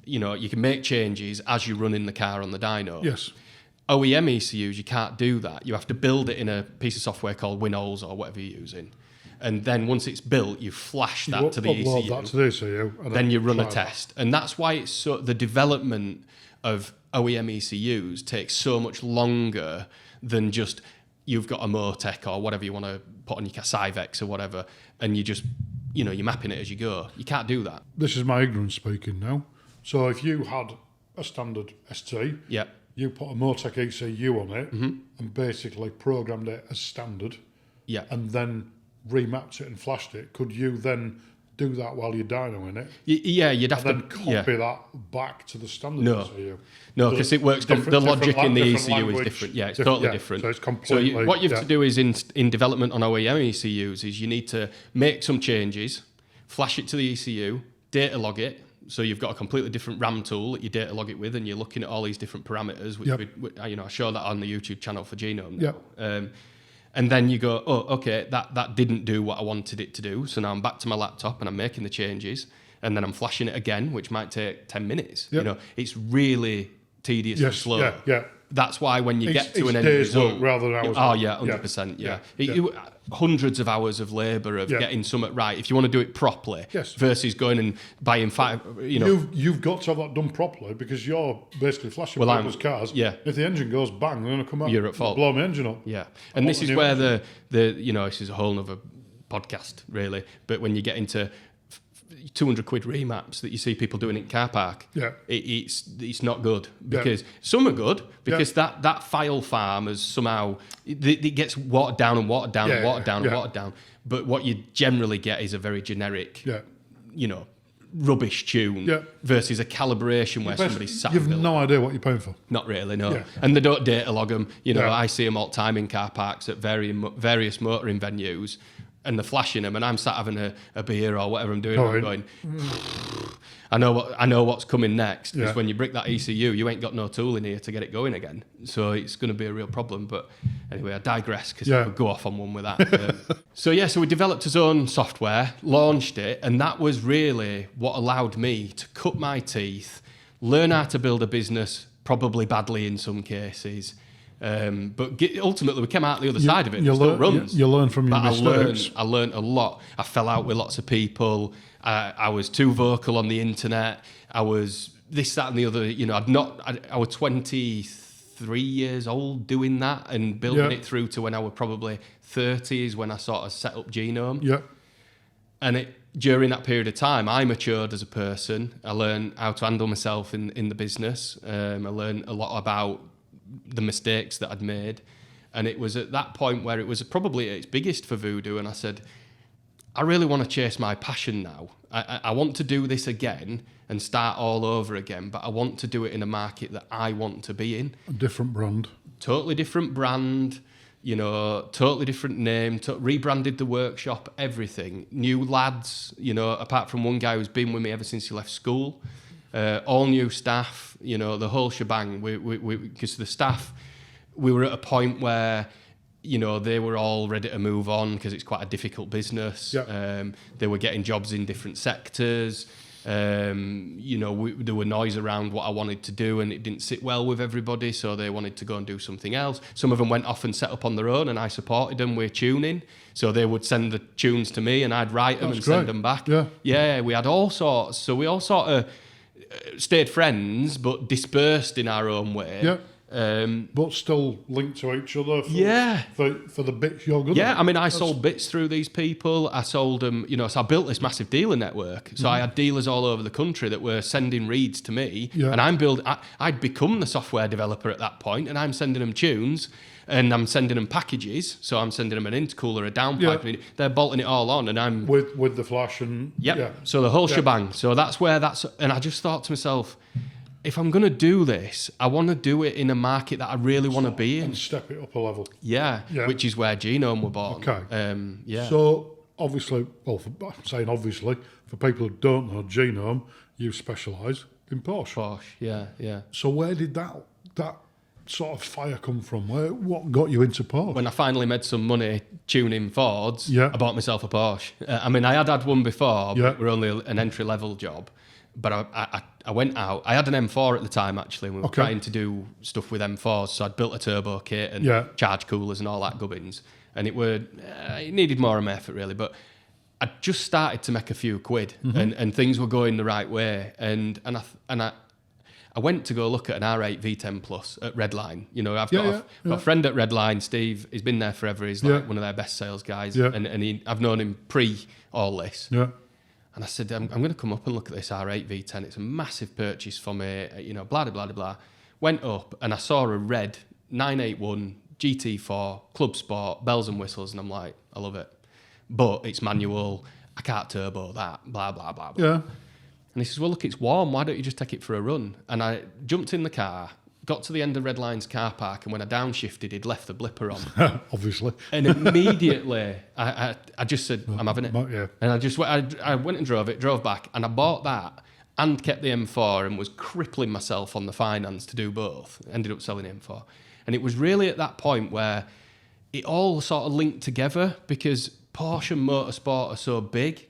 You can make changes as you run in the car on the dyno. Yes. OEM ECUs, you can't do that. You have to build it in a piece of software called Winholes or whatever you're using. And then once it's built, you flash that to the ECU. That to the ECU then you run a test. And that's why it's the development of OEM ECUs takes so much longer than just you've got a Motec or whatever you want to put on your Cyvex or whatever, and you just, you're mapping it as you go. You can't do that. This is my ignorance speaking now. So if you had a standard ST, you put a Motec ECU on it and basically programmed it as standard, and then remapped it and flashed it, could you then do that while you're dynoing it. Yeah, you'd have and to then copy that back to the standard ECU. No, because it works. The logic in the ECU is different. Yeah, it's totally different. So it's completely. So what you have to do is in development on OEM ECUs is you need to make some changes, flash it to the ECU, data log it. So you've got a completely different RAM tool that you data log it with, and you're looking at all these different parameters. Which I show that on the YouTube channel for Genome now. And then you go, oh, okay, that didn't do what I wanted it to do. So now I'm back to my laptop and I'm making the changes, and then I'm flashing it again, which might take 10 minutes. It's really tedious and slow. That's why when you get to an end result, rather than hours. Oh yeah, 100%. Hundreds of hours of labour of getting something right. If you want to do it properly, versus going and buying 5. You've got to have that done properly because you're basically flashing people's cars. Yeah. If the engine goes bang, they're going to come out. You're at fault. Blow my engine up. Yeah. And this is where the this is a whole other podcast really. But when you get into 200 quid remaps that you see people doing in car park, it's not good because some are good because that file farm is somehow it gets watered down and watered down and watered down and watered down. But what you generally get is a very generic, rubbish tune versus a calibration where somebody's sat. You've no idea what you're paying for. Not really, no. And they don't data log them. I see them all the time in car parks at various motoring venues. And they're flashing them, and I'm sat having a beer or whatever I'm doing. I'm going, I know what's coming next. Because when you brick that ECU, you ain't got no tool in here to get it going again. So it's going to be a real problem. But anyway, I digress because I could go off on one with that. So we developed his own software, launched it, and that was really what allowed me to cut my teeth, learn how to build a business, probably badly in some cases. But ultimately, we came out the other side of it. It still runs. You learn from your mistakes. I learned a lot. I fell out with lots of people. I was too vocal on the internet. I was this, that, and the other. I was 23 years old doing that and building it through to when I was probably 30 is when I sort of set up Genome. Yeah. And during that period of time, I matured as a person. I learned how to handle myself in the business. I learned a lot about the mistakes that I'd made, and it was at that point where it was probably at its biggest for Voodoo, and I said, I really want to chase my passion now. I want to do this again and start all over again, but I want to do it in a market that I want to be in. A different brand. Totally different brand, totally different name, rebranded the workshop, everything. New lads, apart from one guy who's been with me ever since he left school. All new staff, the whole shebang. Because the staff, we were at a point where, they were all ready to move on because it's quite a difficult business. They were getting jobs in different sectors. There were noise around what I wanted to do, and it didn't sit well with everybody, so they wanted to go and do something else. Some of them went off and set up on their own, and I supported them with tuning. So they would send the tunes to me, and I'd write them send them back. Yeah, we had all sorts. So we all sort of stayed friends, but dispersed in our own way. But still linked to each other for the bits you're good at. Yeah, I mean, I sold bits through these people. I sold them, so I built this massive dealer network. So I had dealers all over the country that were sending reads to me. And I'd become the software developer at that point, and I'm sending them tunes. And I'm sending them packages, so I'm sending them an intercooler, a downpipe, and they're bolting it all on, and I'm with the flash and so the whole shebang. So that's where and I just thought to myself, if I'm going to do this, I want to do it in a market that I really want to be in and step it up a level. Which is where Genome were born. Okay. So obviously, saying obviously, for people who don't know, Genome, you specialise in Porsche. Yeah. So where did that sort of fire come from? What got you into Porsche? When I finally made some money tuning Fords, I bought myself a Porsche. I had one before, but it were only an entry-level job. But I went out. I had an M4 at the time, actually, and we were trying to do stuff with M4s, so I'd built a turbo kit and charge coolers and all that gubbins. And it needed more of my effort, really, but I just started to make a few quid, and things were going the right way. And I went to go look at an R8 V10 Plus at Redline. I've got a friend at Redline, Steve. He's been there forever. He's like one of their best sales guys. And I've known him pre all this. And I said, I'm going to come up and look at this R8 V10. It's a massive purchase for me, blah, blah, blah, blah. Went up and I saw a red 981 GT4 Club Sport, bells and whistles. And I'm like, I love it. But it's manual. I can't turbo that, blah, blah, blah, blah. Yeah. And he says, well, look, it's warm. Why don't you just take it for a run? And I jumped in the car, got to the end of Red Line's car park, and when I downshifted, he'd left the blipper on. Obviously. And immediately, I just said, I'm having it. Yeah. And I went and drove back, and I bought that and kept the M4 and was crippling myself on the finance to do both. Ended up selling the M4. And it was really at that point where it all sort of linked together, because Porsche and motorsport are so big,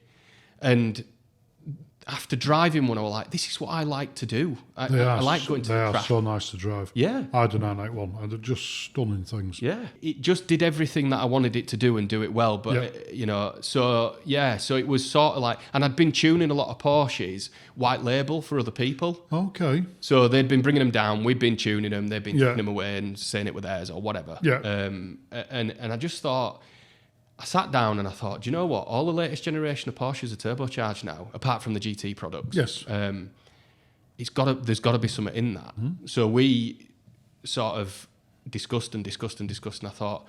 and after driving one, I was like, this is what I like to do. I like going to the track. They are so nice to drive. Yeah. I had a 981, and they're just stunning things. Yeah. It just did everything that I wanted it to do and do it well. But, so it was sort of like, and I'd been tuning a lot of Porsches, white label for other people. Okay. So they'd been bringing them down, we'd been tuning them, they'd been taking them away and saying it were theirs or whatever. Yeah. And I just thought, I sat down and I thought, do you know what? All the latest generation of Porsches are turbocharged now, apart from the GT products. Yes. There's got to be something in that. So we sort of discussed, and I thought,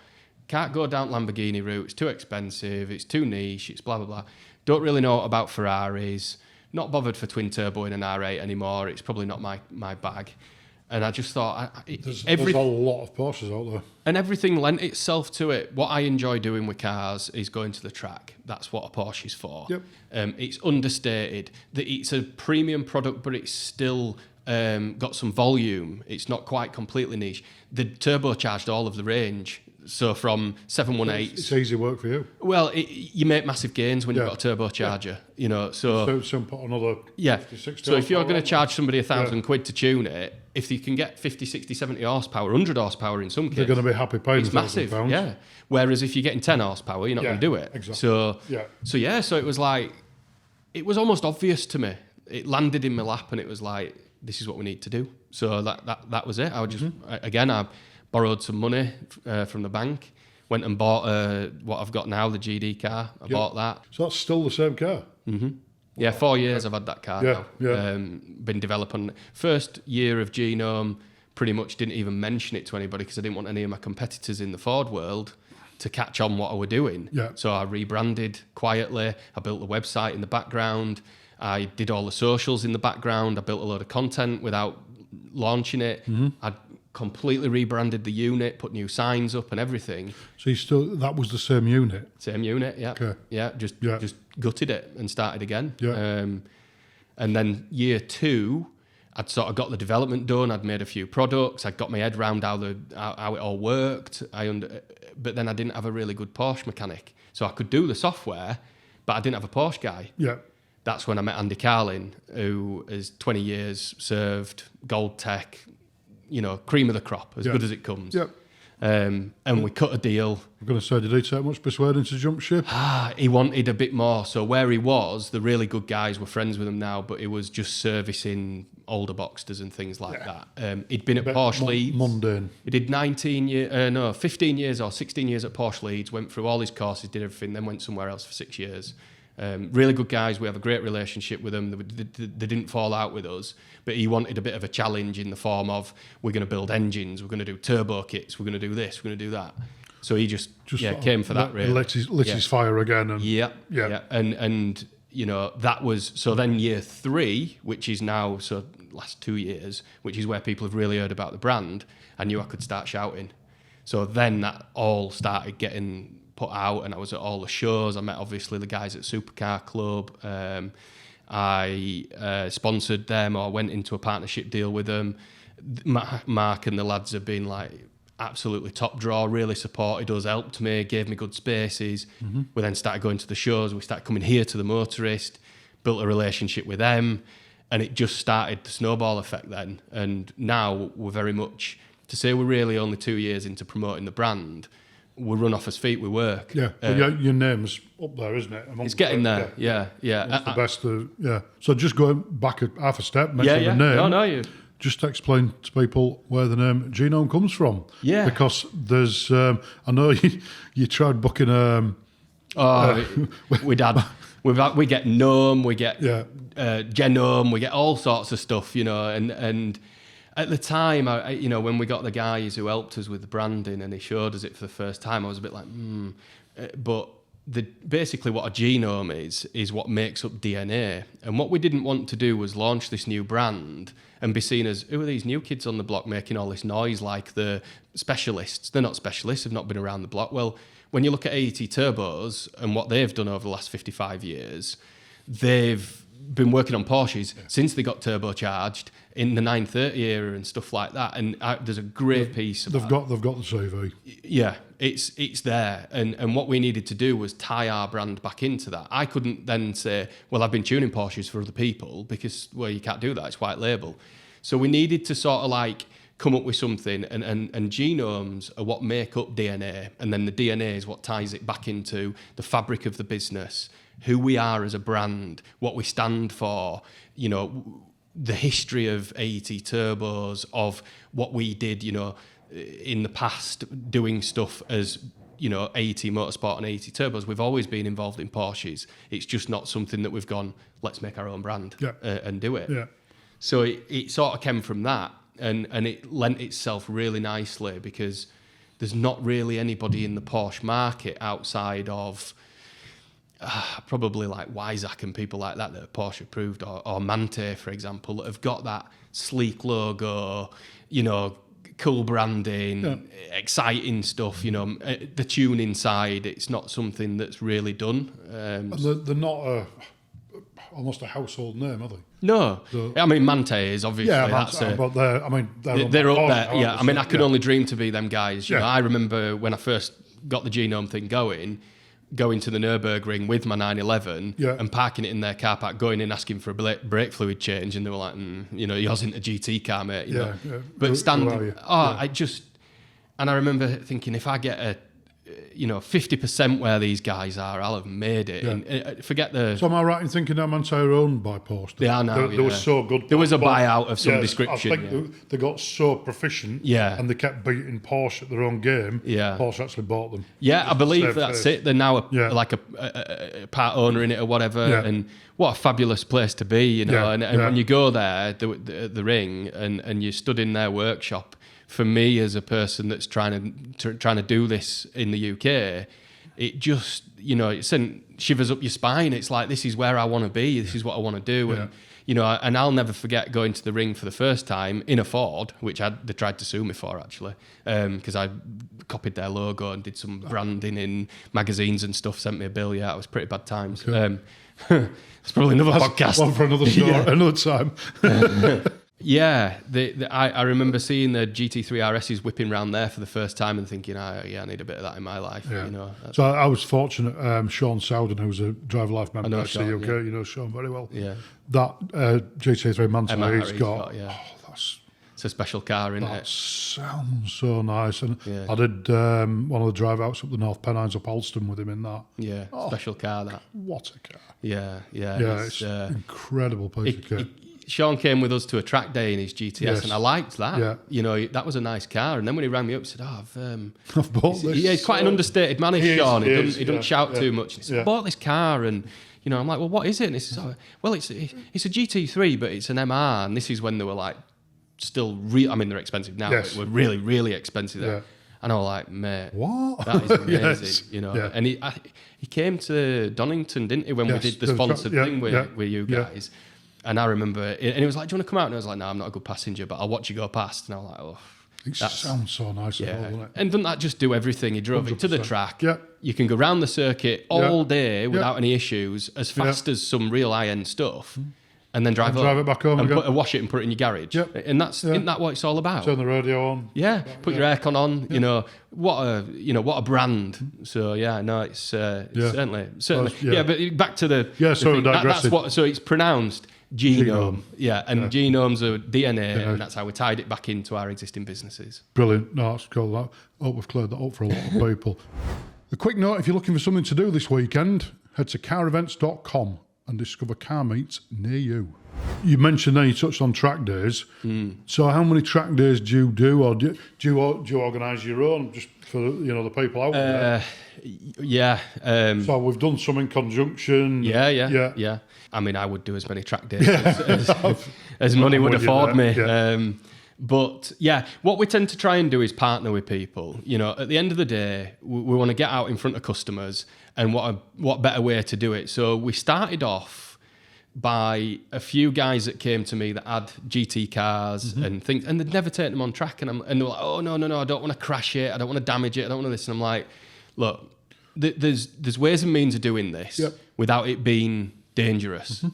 can't go down Lamborghini route. It's too expensive. It's too niche. It's blah blah blah. Don't really know about Ferraris. Not bothered for twin turbo in an R8 anymore. It's probably not my bag. And I just thought... There's a lot of Porsches out there. And everything lent itself to it. What I enjoy doing with cars is going to the track. That's what a Porsche is for. Yep. It's understated that it's a premium product, but it's still got some volume. It's not quite completely niche. They turbocharged all of the range. So from 718... It's easy work for you. Well, you make massive gains when you've got a turbocharger. So put another 50, 60 So if you're going to charge somebody £1,000 to tune it, if you can get 50, 60, 70 horsepower, 100 horsepower in some cases... They're going to be happy paying it's massive, yeah. Whereas if you're getting 10 horsepower, you're not going to do it. Exactly. So it was like... It was almost obvious to me. It landed in my lap and it was like, this is what we need to do. So that was it. I would just... Again, I borrowed some money from the bank, went and bought what I've got now, the GD car. I bought that. So that's still the same car? Mm-hmm. Yeah, 4 years I've had that car now. Yeah. Been developing. First year of Genome, pretty much didn't even mention it to anybody because I didn't want any of my competitors in the Ford world to catch on what I were doing. Yeah. So I rebranded quietly. I built the website in the background. I did all the socials in the background. I built a load of content without launching it. I completely rebranded the unit, put new signs up and everything. So that was the same unit? Same unit, yeah. Okay. Yeah, just gutted it and started again. Yeah. And then year 2, I'd sort of got the development done. I'd made a few products. I got my head around how it all worked. But then I didn't have a really good Porsche mechanic. So I could do the software, but I didn't have a Porsche guy. Yeah. That's when I met Andy Carlin, who is 20 years served, gold tech, cream of the crop, as good as it comes. Yep. And we cut a deal. I'm going to say, did he take much persuading to jump ship? He wanted a bit more. So where he was, the really good guys were friends with him now, but it was just servicing older Boxsters and things like that. He'd been at Porsche Leeds. Mundane. He did 15 years or 16 years at Porsche Leeds, went through all his courses, did everything, then went somewhere else for 6 years. Really good guys. We have a great relationship with them. They didn't fall out with us, but he wanted a bit of a challenge in the form of, we're going to build engines, we're going to do turbo kits, we're going to do this, we're going to do that. So he just came for that, really. Lit his fire again. And, yeah. And that was... So then year 3, which is now, so last 2 years, which is where people have really heard about the brand, I knew I could start shouting. So then that all started getting put out, and I was at all the shows. I met obviously the guys at Supercar Club. I sponsored them, or went into a partnership deal with them. Mark and the lads have been like absolutely top draw, really supported us, helped me, gave me good spaces. We then started going to the shows. We started coming here to the Motorist, built a relationship with them, and it just started the snowball effect then. And now we're very much, to say we're really only 2 years into promoting the brand, we run off his feet with work. Yeah, your name's up there, isn't it? It's getting there, yeah. It's the best. So just going back half a step, mention the name. No. Just explain to people where the name Genome comes from. Yeah. Because there's, I know you tried booking we get Gnome, we get Genome, we get all sorts of stuff, and at the time, when we got the guys who helped us with the branding and he showed us it for the first time, I was a bit like, but basically what a genome is what makes up DNA. And what we didn't want to do was launch this new brand and be seen as, who are these new kids on the block making all this noise like the specialists? They're not specialists, they've not been around the block. Well, when you look at AET Turbos and what they've done over the last 55 years, they've been working on Porsches since they got turbocharged in the 930 era and stuff like that. And there's a great piece of they've got the CV. Yeah, it's there. And what we needed to do was tie our brand back into that. I couldn't then say, well, I've been tuning Porsches for other people because, well, you can't do that. It's white label. So we needed to sort of like come up with something, and genomes are what make up DNA, and then the DNA is what ties it back into the fabric of the business, who we are as a brand, what we stand for, you know, the history of AET Turbos, of what we did, you know, in the past, doing stuff as, you know, AET Motorsport and AET Turbos. We've always been involved in Porsches. It's just not something that we've gone, let's make our own brand and do it. Yeah. So it sort of came from that. And it lent itself really nicely because there's not really anybody in the Porsche market outside of probably like Weizsack and people like that are Porsche approved, or Mante, for example, that have got that sleek logo, you know, cool branding, exciting stuff, you know, the tuning side. It's not something that's really done. They're not almost a household name, are they? No, I mean Mante is obviously. Yeah, but they're up there. Yeah, I mean I could only dream to be them guys. You know, I remember when I first got the Genome thing going to the Nürburgring with my 911 and parking it in their car park, going in asking for a brake fluid change, and they were like, you know, yours isn't a GT car, mate. You know? But standing, and I remember thinking, if I get a, you know, 50% where these guys are, I'll have made it. And forget the. So am I right in thinking that Mante are owned by Porsche? They are now. They were so good. There was a buyout of some description. I think they got so proficient. Yeah. And they kept beating Porsche at their own game. Yeah. Porsche actually bought them. Yeah, I believe that's it. They're now like a part owner in it or whatever. Yeah. And what a fabulous place to be, you know. And when you go there, the ring, and you stood in their workshop. For me, as a person that's trying to do this in the UK, it just, you know, it sent shivers up your spine. It's like, this is where I want to be. This is what I want to do. And, you know, and I'll never forget going to the ring for the first time in a Ford, which they tried to sue me for, actually, because I copied their logo and did some branding in magazines and stuff, sent me a bill. Yeah, it was pretty bad times. Okay. It's probably another podcast. One for another story, another time. Yeah, I remember seeing the GT3 RSs whipping around there for the first time and thinking, I need a bit of that in my life. Yeah. You know, so I was fortunate. Sean Sowden, who was a driver life member at Sean, UK, you know Sean very well. Yeah, that GT3 Mante he's got. It's a special car, isn't it? That sounds so nice. And I did one of the drive outs up the North Pennines up Alston with him in that. Yeah, special car that. What a car! Yeah. It's incredible piece of kit. Sean came with us to a track day in his GTS, and I liked that. Yeah. You know, that was a nice car. And then when he rang me up, he said, I've bought this. Yeah, he's quite an understated man, Sean. He doesn't shout too much. He said, I bought this car, and, you know, I'm like, well, what is it? And he says, well, it's a GT3, but it's an MR. And this is when they were like, still real. I mean, they're expensive now, but were really, really expensive then. And I was like, mate, what? That is amazing, you know. And he came to Donington, didn't he, when we did the sponsored thing with you guys. And I remember, and he was like, do you want to come out? And I was like, no, I'm not a good passenger, but I'll watch you go past. And I was like, it sounds so nice, doesn't it? And doesn't that just do everything? He drove 100%. It to the track. Yeah. You can go around the circuit all day without any issues, as fast as some real high-end stuff, and then drive it back home and wash it and put it in your garage. Yep. And isn't that what it's all about? Turn the radio on. Yeah, put your aircon on. You know what a brand. So it's certainly. Yeah, but back to the sorry, that's what. So it's pronounced Genome. Yeah, and genomes are DNA, and that's how we tied it back into our existing businesses. Brilliant. No, that's cool. I hope we've cleared that up for a lot of people. A quick note: if you're looking for something to do this weekend, head to carevents.com and discover car meets near you. You mentioned there, you touched on track days. So how many track days do you do, or do you organise your own, just for the people out there? So we've done some in conjunction. Yeah. I mean, I would do as many track days as money would afford me. But yeah, what we tend to try and do is partner with people. You know, at the end of the day, we want to get out in front of customers, and what better way to do it? So we started off by a few guys that came to me that had GT cars and things, and they'd never taken them on track, and they're like, oh no, I don't want to crash it, I don't want to damage it, I don't want to this, and I'm like, look, there's ways and means of doing this without it being dangerous.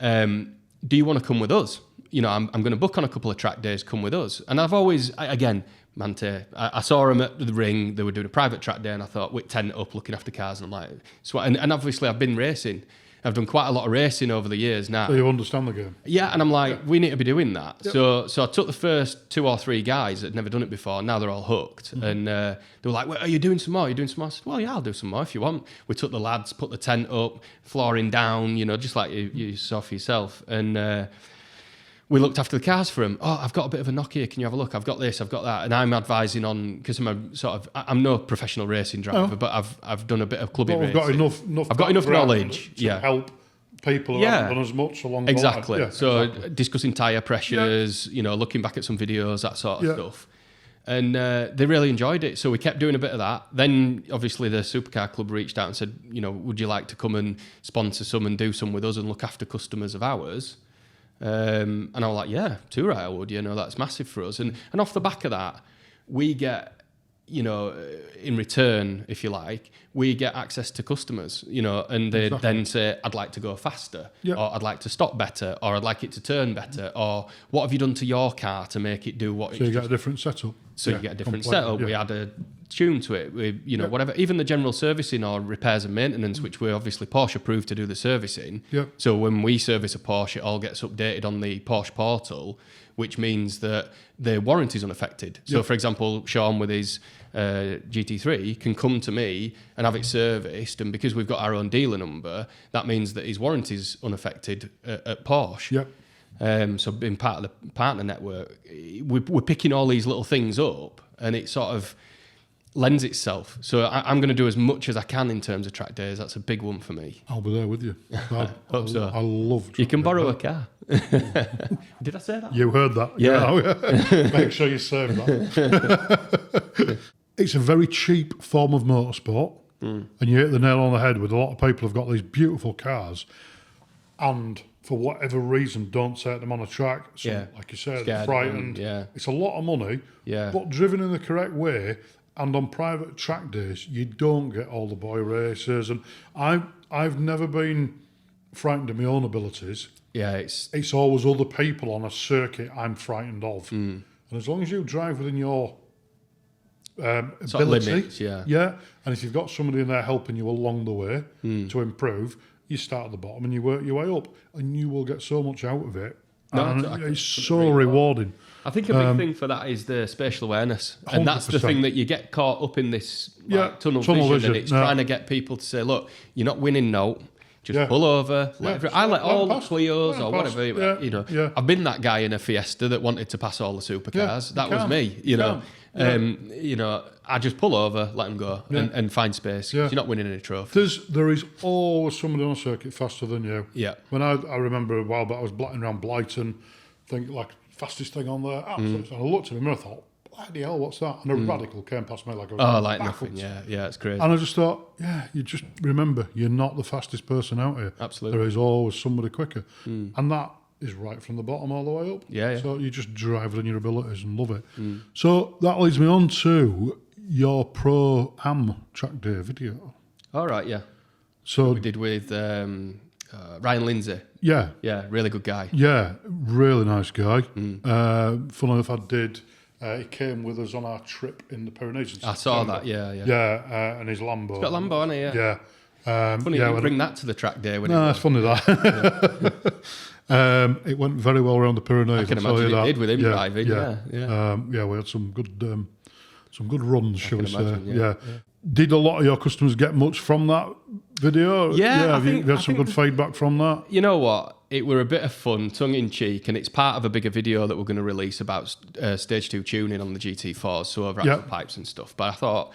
Do you want to come with us? You know, I'm going to book on a couple of track days, come with us. And I've always, again, Mante, I saw them at the ring, they were doing a private track day, and I thought, with tent up, looking after cars, and I'm like, so, and obviously I've been racing. I've done quite a lot of racing over the years now. So you understand the game. Yeah, and I'm like, we need to be doing that. Yep. So I took the first 2 or 3 guys that had never done it before, now they're all hooked. And they were like, well, are you doing some more? Are you doing some more? I said, well, yeah, I'll do some more if you want. We took the lads, put the tent up, flooring down, you know, just like you saw for yourself. And we looked after the cars for them. Oh, I've got a bit of a knock here. Can you have a look? I've got this, I've got that. And I'm advising on, because I'm no professional racing driver, but I've done a bit of clubby racing. I've got enough knowledge to help people who haven't done as much along the exactly. line. So discussing tyre pressures, you know, looking back at some videos, that sort of stuff. And they really enjoyed it. So we kept doing a bit of that. Then obviously the Supercar Club reached out and said, you know, would you like to come and sponsor some and do some with us and look after customers of ours? And I was like, yeah, too right, I would. You know, that's massive for us. And off the back of that, we get, you know, in return, if you like, we get access to customers, you know, and they then say, I'd like to go faster, or I'd like to stop better, or I'd like it to turn better, or what have you done to your car to make it do what so you get a different setup. So you get a different setup. We add a tune to it, we, you know, whatever, even the general servicing or repairs and maintenance, which we're obviously Porsche approved to do the servicing. So when we service a Porsche, it all gets updated on the Porsche portal, which means that the warranty's unaffected. So for example, Sean with his GT3 can come to me and have it serviced, and because we've got our own dealer number, that means that his warranty's unaffected at Porsche. So being part of the partner network, we're picking all these little things up, and it sort of lends itself. So I'm going to do as much as I can in terms of track days. That's a big one for me. I'll be there with you. Hope so. I love track You can borrow days. a car. Did I say that? You heard that. Yeah. Make sure you save that. It's a very cheap form of motorsport, and you hit the nail on the head with a lot of people have got these beautiful cars, and for whatever reason don't take them on a track. So, like you said, they're frightened. It's a lot of money, but driven in the correct way. And on private track days, you don't get all the boy racers. And I've never been frightened of my own abilities. It's always other people on a circuit I'm frightened of. And as long as you drive within your ability, limits, and if you've got somebody in there helping you along the way to improve, you start at the bottom and you work your way up, and you will get so much out of it. It's so rewarding. I think a big thing for that is the spatial awareness. 100%. And that's the thing that you get caught up in this tunnel vision. And it's trying to get people to say, look, you're not winning now. Just pull over. I let all the Clios or whatever. You know, I've been that guy in a Fiesta that wanted to pass all the supercars. That was me. You know, you know, I just pull over, let them go, and find space. You're not winning any trophies. There is always somebody on a circuit faster than you. When I remember a while back, I was blatting around Blighton, thinking like fastest thing on there. And I looked at him and I thought, bloody hell, what's that? And a radical came past me like I was like backwards. nothing. Yeah, it's crazy. And I just thought, you just remember, you're not the fastest person out here. Absolutely. There is always somebody quicker. And that is right from the bottom all the way up. So you just drive within your abilities and love it. So that leads me on to your Pro-Am track day video. All right, So what we did with Ryan Lindsay. Yeah, really good guy. Yeah, really nice guy. Funnily enough, he came with us on our trip in the Pyrenees. I saw that, and his Lambo. He's got a Lambo, hasn't he? Yeah. Funny you didn't bring that to the track day. No, it's funny that. It went very well around the Pyrenees. I can imagine it did with him driving. We had some good runs, shall we say. Did a lot of your customers get much from that video? Have you had some good feedback from that? You know what? It were a bit of fun, tongue-in-cheek, and it's part of a bigger video that we're going to release about Stage 2 tuning on the GT4s, so over axle pipes and stuff. But I thought,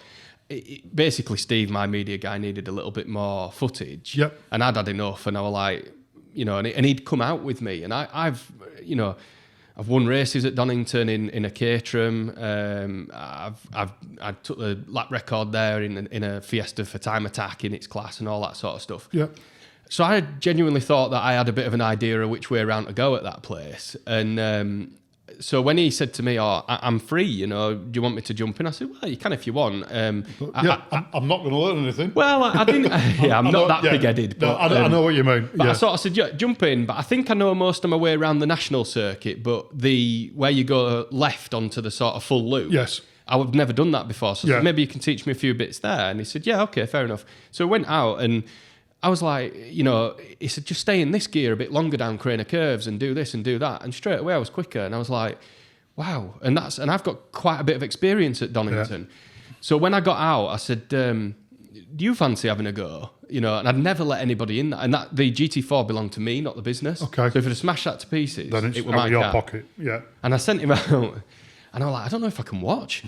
basically, Steve, my media guy, needed a little bit more footage. And I'd had enough, and I was like, you know, and he'd come out with me. And I've, you know, I've won races at Donington in a Caterham. I took the lap record there in a Fiesta for time attack in its class and all that sort of stuff. Yeah. So I genuinely thought that I had a bit of an idea of which way around to go at that place. And so when he said to me, I'm free, you know, do you want me to jump in? I said, well, you can if you want. I'm not going to learn anything. Well, I didn't. I'm not that big-headed. But, I know what you mean. But I sort of said, yeah, jump in. But I think I know most of my way around the national circuit, but where you go left onto the sort of full loop. Yes. I've never done that before. So I said, maybe you can teach me a few bits there. And he said, yeah, okay, fair enough. So I went out and I was like, you know, he said, just stay in this gear a bit longer down Craner curves and do this and do that. And straight away I was quicker. And I was like, wow. And I've got quite a bit of experience at Donington. Yeah. So when I got out, I said, do you fancy having a go? You know, and I'd never let anybody in that. And the GT4 belonged to me, not the business. Okay. So if I'd have smashed that to pieces, then it's it was out my of your car. pocket. Yeah. And I sent him out. And I was like, I don't know if I can watch.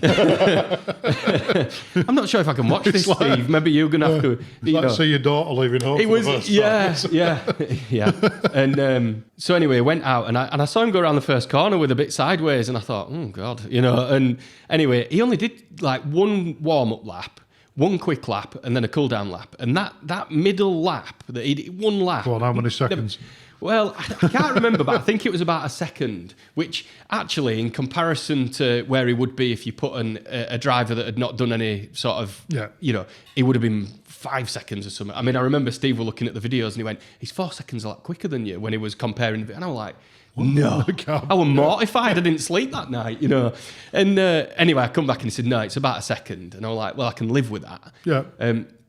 I'm not sure if I can watch this, Steve. Maybe you're going to have to... It's like see your daughter leaving home for the first time. Yeah. And so anyway, I went out and I saw him go around the first corner with a bit sideways and I thought, oh, God, you know. And anyway, he only did like one warm-up lap, one quick lap, and then a cool-down lap. And that middle lap, that he did one lap... Go on, how many seconds? Well, I can't remember, but I think it was about a second, which actually, in comparison to where he would be if you put a driver that had not done any sort of, you know, he would have been 5 seconds or something. I mean, I remember Steve were looking at the videos and he went, he's 4 seconds a lot quicker than you when he was comparing. And I was like, no, I was mortified. I didn't sleep that night, you know. And anyway, I come back and he said, no, it's about a second. And I was like, well, I can live with that. Yeah.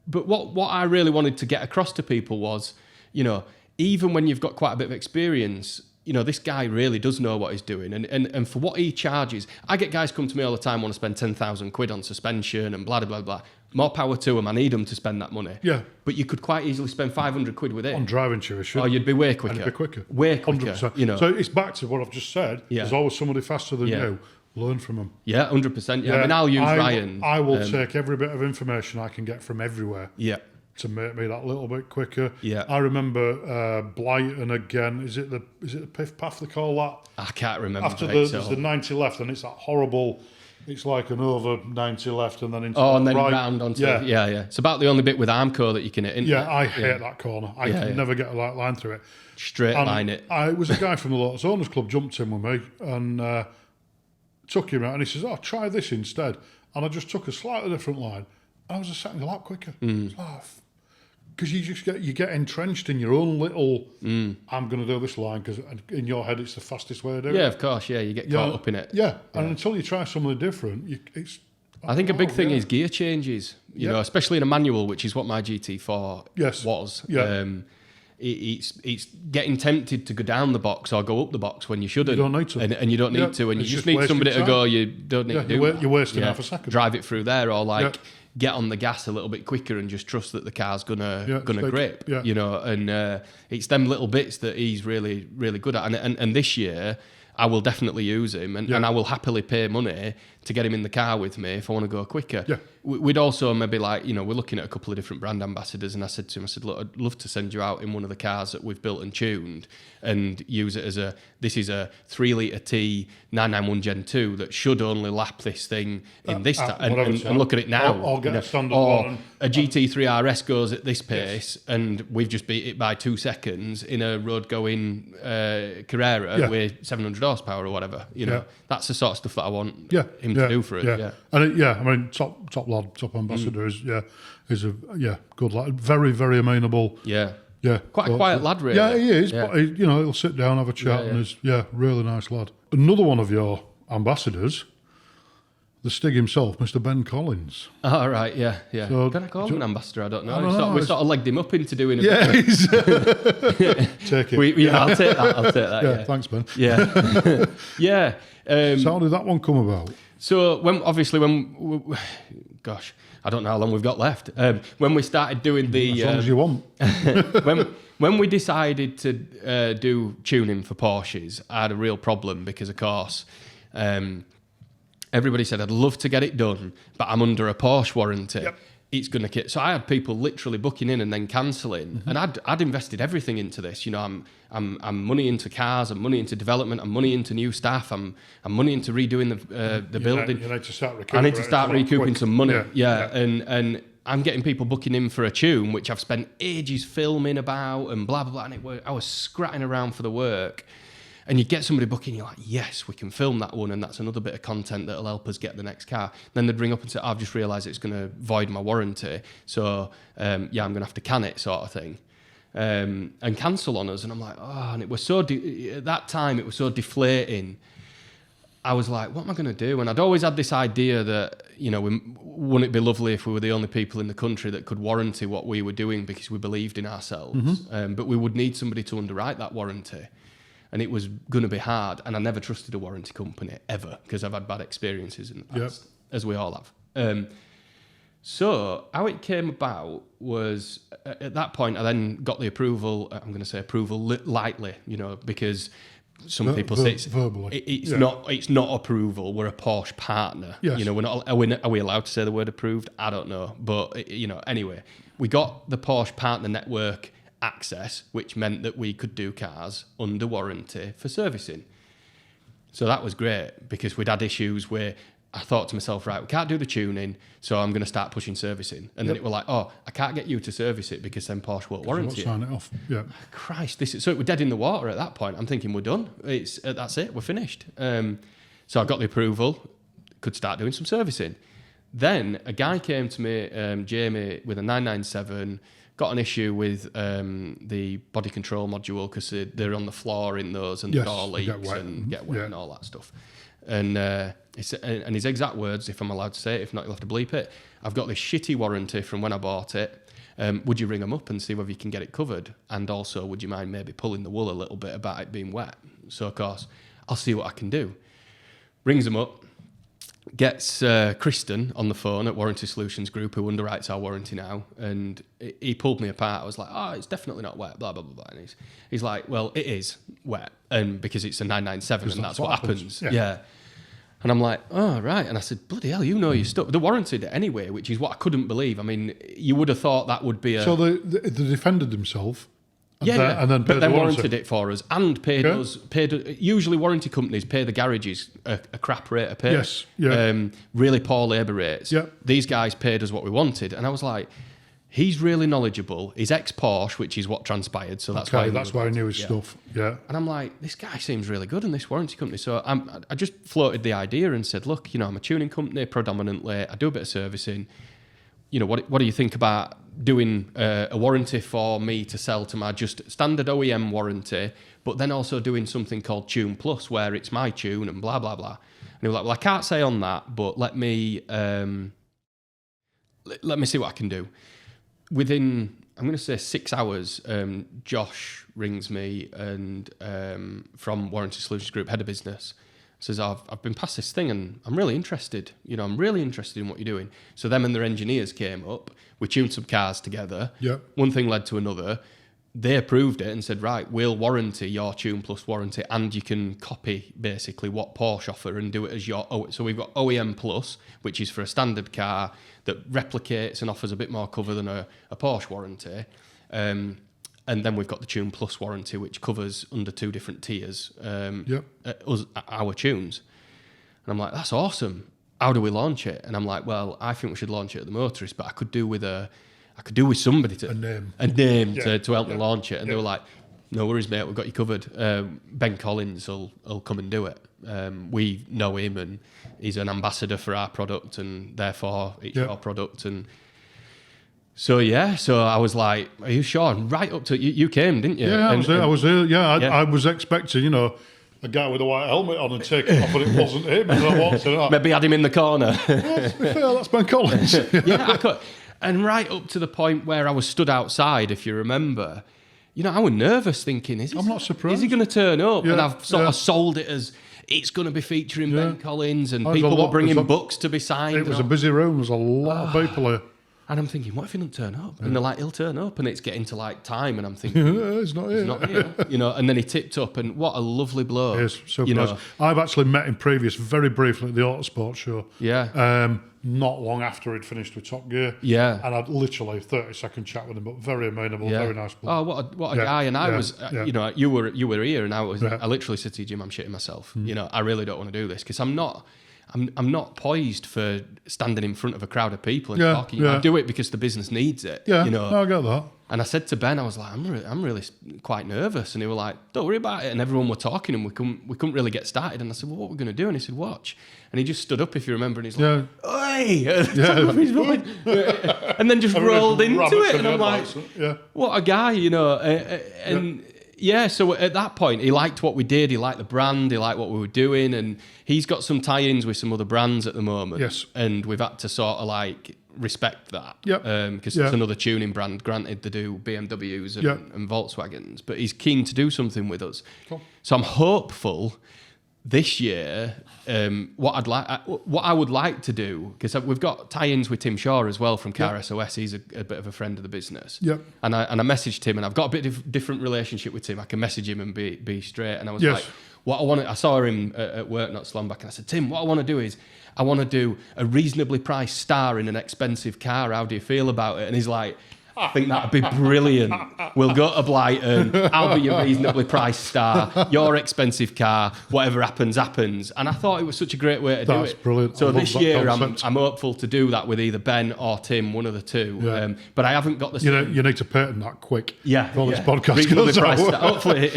But what I really wanted to get across to people was, you know, even when you've got quite a bit of experience, you know, this guy really does know what he's doing. And for what he charges, I get guys come to me all the time, want to spend 10,000 quid on suspension and blah, blah, blah, blah. More power to them. I need them to spend that money. Yeah. But you could quite easily spend 500 quid with it. On driving tuition. Or you'd be way quicker. And it'd be quicker. Way quicker. 100%. You know. So it's back to what I've just said. Yeah. There's always somebody faster than you. Learn from them. Yeah, 100%. Yeah. I mean, I'll use Ryan. I will take every bit of information I can get from everywhere. Yeah. To make me that little bit quicker. Yeah. I remember Blighton again. Is it the Piff Path they call that? I can't remember. After there's the 90 left, and it's that horrible. It's like an over 90 left, and then into and then right. round onto yeah. It's about the only bit with Armco that you can hit. Isn't it? I hate that corner. I can never get a line through it. Straight line it. It was a guy from the Lotus Owners Club jumped in with me and took him out, and he says, "Oh, try this instead." And I just took a slightly different line, and I was a second a lap quicker. Because you get entrenched in your own little. I'm going to do this line because in your head it's the fastest way to do it. Yeah, of course. Yeah, you get caught up in it. Yeah, and until you try something different, I think a big thing is gear changes. You know, especially in a manual, which is what my GT4 was. Yeah. It's getting tempted to go down the box or go up the box when you shouldn't. You don't need to. And you don't need to. And you just need somebody to go, you don't need to do that. You're wasting half a second. Drive it through there or get on the gas a little bit quicker and just trust that the car's gonna grip. Yeah. You know, and it's them little bits that he's really, really good at. And this year, I will definitely use him and I will happily pay money to get him in the car with me if I want to go quicker. Yeah. We'd also maybe we're looking at a couple of different brand ambassadors, and I said to him, look, I'd love to send you out in one of the cars that we've built and tuned and use it as this is a 3 litre T 991 Gen 2 that should only lap this thing in this time. And look at it now. I'll get a standard or one. A GT3 RS goes at this pace and we've just beat it by 2 seconds in a road-going Carrera with 700 horsepower or whatever. You know, that's the sort of stuff that I want him to do for us. Yeah. And I mean, top lad, top ambassador is a good lad, very, very amenable. Yeah. Yeah. Quite a quiet lad, really. Yeah, he is. Yeah. But he'll sit down, have a chat, and he's really nice lad. Another one of your ambassadors, the Stig himself, Mr. Ben Collins. Oh, right, yeah. So, can I call him an ambassador? I don't know. We sort of legged him up into doing it. Yeah, take it. I'll take that. Yeah, thanks, Ben. Yeah. Yeah. So how did that one come about? So gosh, I don't know how long we've got left. When we started doing as long as you want. when we decided to do tuning for Porsches, I had a real problem because, of course, everybody said I'd love to get it done, but I'm under a Porsche warranty. Yep. it's going to... So I had people literally booking in and then cancelling. And I'd invested everything into this. You know, I'm money into cars, I'm money into development, I'm money into new staff, I'm money into redoing the building. You need to start recouping. I need to start recouping some money. And I'm getting people booking in for a tune, which I've spent ages filming about and blah, blah, blah. And I was scratching around for the work. And you get somebody booking, you're like, yes, we can film that one, and that's another bit of content that'll help us get the next car. Then they'd ring up and say, I've just realised it's going to void my warranty, so I'm going to have to can it, sort of thing, and cancel on us. And I'm like, oh, and it was so, at that time, it was so deflating. I was like, what am I going to do? And I'd always had this idea that, you know, wouldn't it be lovely if we were the only people in the country that could warranty what we were doing because we believed in ourselves, but we would need somebody to underwrite that warranty. And it was going to be hard. And I never trusted a warranty company, ever, because I've had bad experiences in the past, as we all have. So how it came about was, at that point, I then got the approval, I'm going to say approval lightly, you know, because some people say it's not approval, we're a Porsche partner. Yes. You know, are we allowed to say the word approved? I don't know. But, you know, anyway, we got the Porsche partner network access, which meant that we could do cars under warranty for servicing. So that was great because we'd had issues where I thought to myself, right, we can't do the tuning, so I'm going to start pushing servicing. And then it was like, oh, I can't get you to service it because then Porsche won't warranty it. Sign it off. Yeah. Christ, so it was dead in the water at that point. I'm thinking we're done. That's it. We're finished. So I got the approval, could start doing some servicing. Then a guy came to me, Jamie, with a 997. Got an issue with the body control module because they're on the floor in those and the door leaks and get wet and all that stuff. And his exact words, if I'm allowed to say it, if not, you'll have to bleep it. I've got this shitty warranty from when I bought it. Would you ring them up and see whether you can get it covered? And also, would you mind maybe pulling the wool a little bit about it being wet? So, of course, I'll see what I can do. Rings them up. Gets Kristen on the phone at Warranty Solutions Group, who underwrites our warranty now, and he pulled me apart. I was like, oh, it's definitely not wet, blah, blah, blah, blah. And he's like, well, it is wet, and because it's a 997, and that's what happens. Yeah. And I'm like, oh, right. And I said, bloody hell, you know your stuff. They warranted it anyway, which is what I couldn't believe. I mean, you would have thought that would be a... So they defended themselves. And then warranted it for us and paid us. Usually warranty companies pay the garages a crap rate of pay. Yes, really poor labour rates. Yeah. These guys paid us what we wanted, and I was like, he's really knowledgeable. He's ex-Porsche, which is what transpired, so that's why I knew his stuff. Yeah. And I'm like, this guy seems really good in this warranty company. So I just floated the idea and said, look, you know, I'm a tuning company predominantly. I do a bit of servicing. You know, what do you think about doing a warranty for me to sell to my just standard OEM warranty, but then also doing something called Tune Plus, where it's my tune and blah, blah, blah. And he was like, well, I can't say on that, but let me see what I can do. Within, I'm going to say 6 hours, Josh rings me and from Warranty Solutions Group, head of business, says, I've been past this thing and I'm really interested. You know, I'm really interested in what you're doing. So them and their engineers came up. We tuned some cars together. Yeah. One thing led to another. They approved it and said, right, we'll warranty your Tune Plus warranty and you can copy basically what Porsche offer and do it as your... So we've got OEM Plus, which is for a standard car that replicates and offers a bit more cover than a Porsche warranty. And then we've got the Tune Plus warranty, which covers under 2 different tiers, our tunes. And I'm like, that's awesome. How do we launch it? And I'm like, well, I think we should launch it at the Motorist, but I could do with somebody to a name to help me launch it. And they were like, no worries, mate, we've got you covered. Ben Collins will come and do it. We know him, and he's an ambassador for our product, and therefore it's your product. And so I was like, are you sure? And right up to you came, didn't you? Yeah, I was there. Yeah, I was expecting, you know, a guy with a white helmet on and take it off, but it wasn't him. And I walked in, maybe had him in the corner. Well, to be fair, that's Ben Collins. I could. And right up to the point where I was stood outside, if you remember, you know, I was nervous thinking, I'm not surprised. Is he going to turn up? Yeah, and I've sort of sold it as it's going to be featuring Ben Collins, and people were bringing books to be signed. It was a busy room. There was a lot of people here. And I'm thinking, what if he doesn't turn up? And they're like, he'll turn up, and it's getting to like time, and I'm thinking, he's not here. And then he tipped up, and what a lovely bloke. Yes, super nice. I've actually met him very briefly at the Autosport Show. Yeah. Not long after he'd finished with Top Gear. Yeah. And I'd literally 30-second chat with him, but very amenable, very nice bloke. Oh, what a guy. And I was, you were here, and I literally said to you, Jim, I'm shitting myself. I really don't want to do this, because I'm not poised for standing in front of a crowd of people and talking. I do it because the business needs it. Yeah, I get that. And I said to Ben, I was like, I'm really quite nervous. And he were like, don't worry about it. And everyone were talking, and we couldn't really get started. And I said, well, what are we going to do? And he said, watch. And he just stood up, if you remember, and he's like, oi! And then just rolled into it. And I'm like, what a guy, so at that point, he liked what we did. He liked the brand. He liked what we were doing. And he's got some tie-ins with some other brands at the moment. Yes. And we've had to sort of like respect that. Because it's another tuning brand. Granted, they do BMWs and Volkswagens. But he's keen to do something with us. Cool. So I'm hopeful this year, what I would like to do, because we've got tie-ins with Tim Shaw as well from Car SOS. He's a bit of a friend of the business. Yep. And I messaged him, and I've got a bit of different relationship with Tim. I can message him and be straight. And I was like, I saw him at work not so long back, and I said, Tim, what I want to do is I want to do a reasonably priced star in an expensive car. How do you feel about it? And he's like, I think that'd be brilliant. We'll go to Blighton. I'll be your reasonably priced star. Your expensive car. Whatever happens, happens. And I thought it was such a great way to do it. That's brilliant. So this year, I'm hopeful to do that with either Ben or Tim, one of the two. Yeah. But I haven't got the. You need to patent that quick. Yeah. Before this podcast goes out. Hopefully,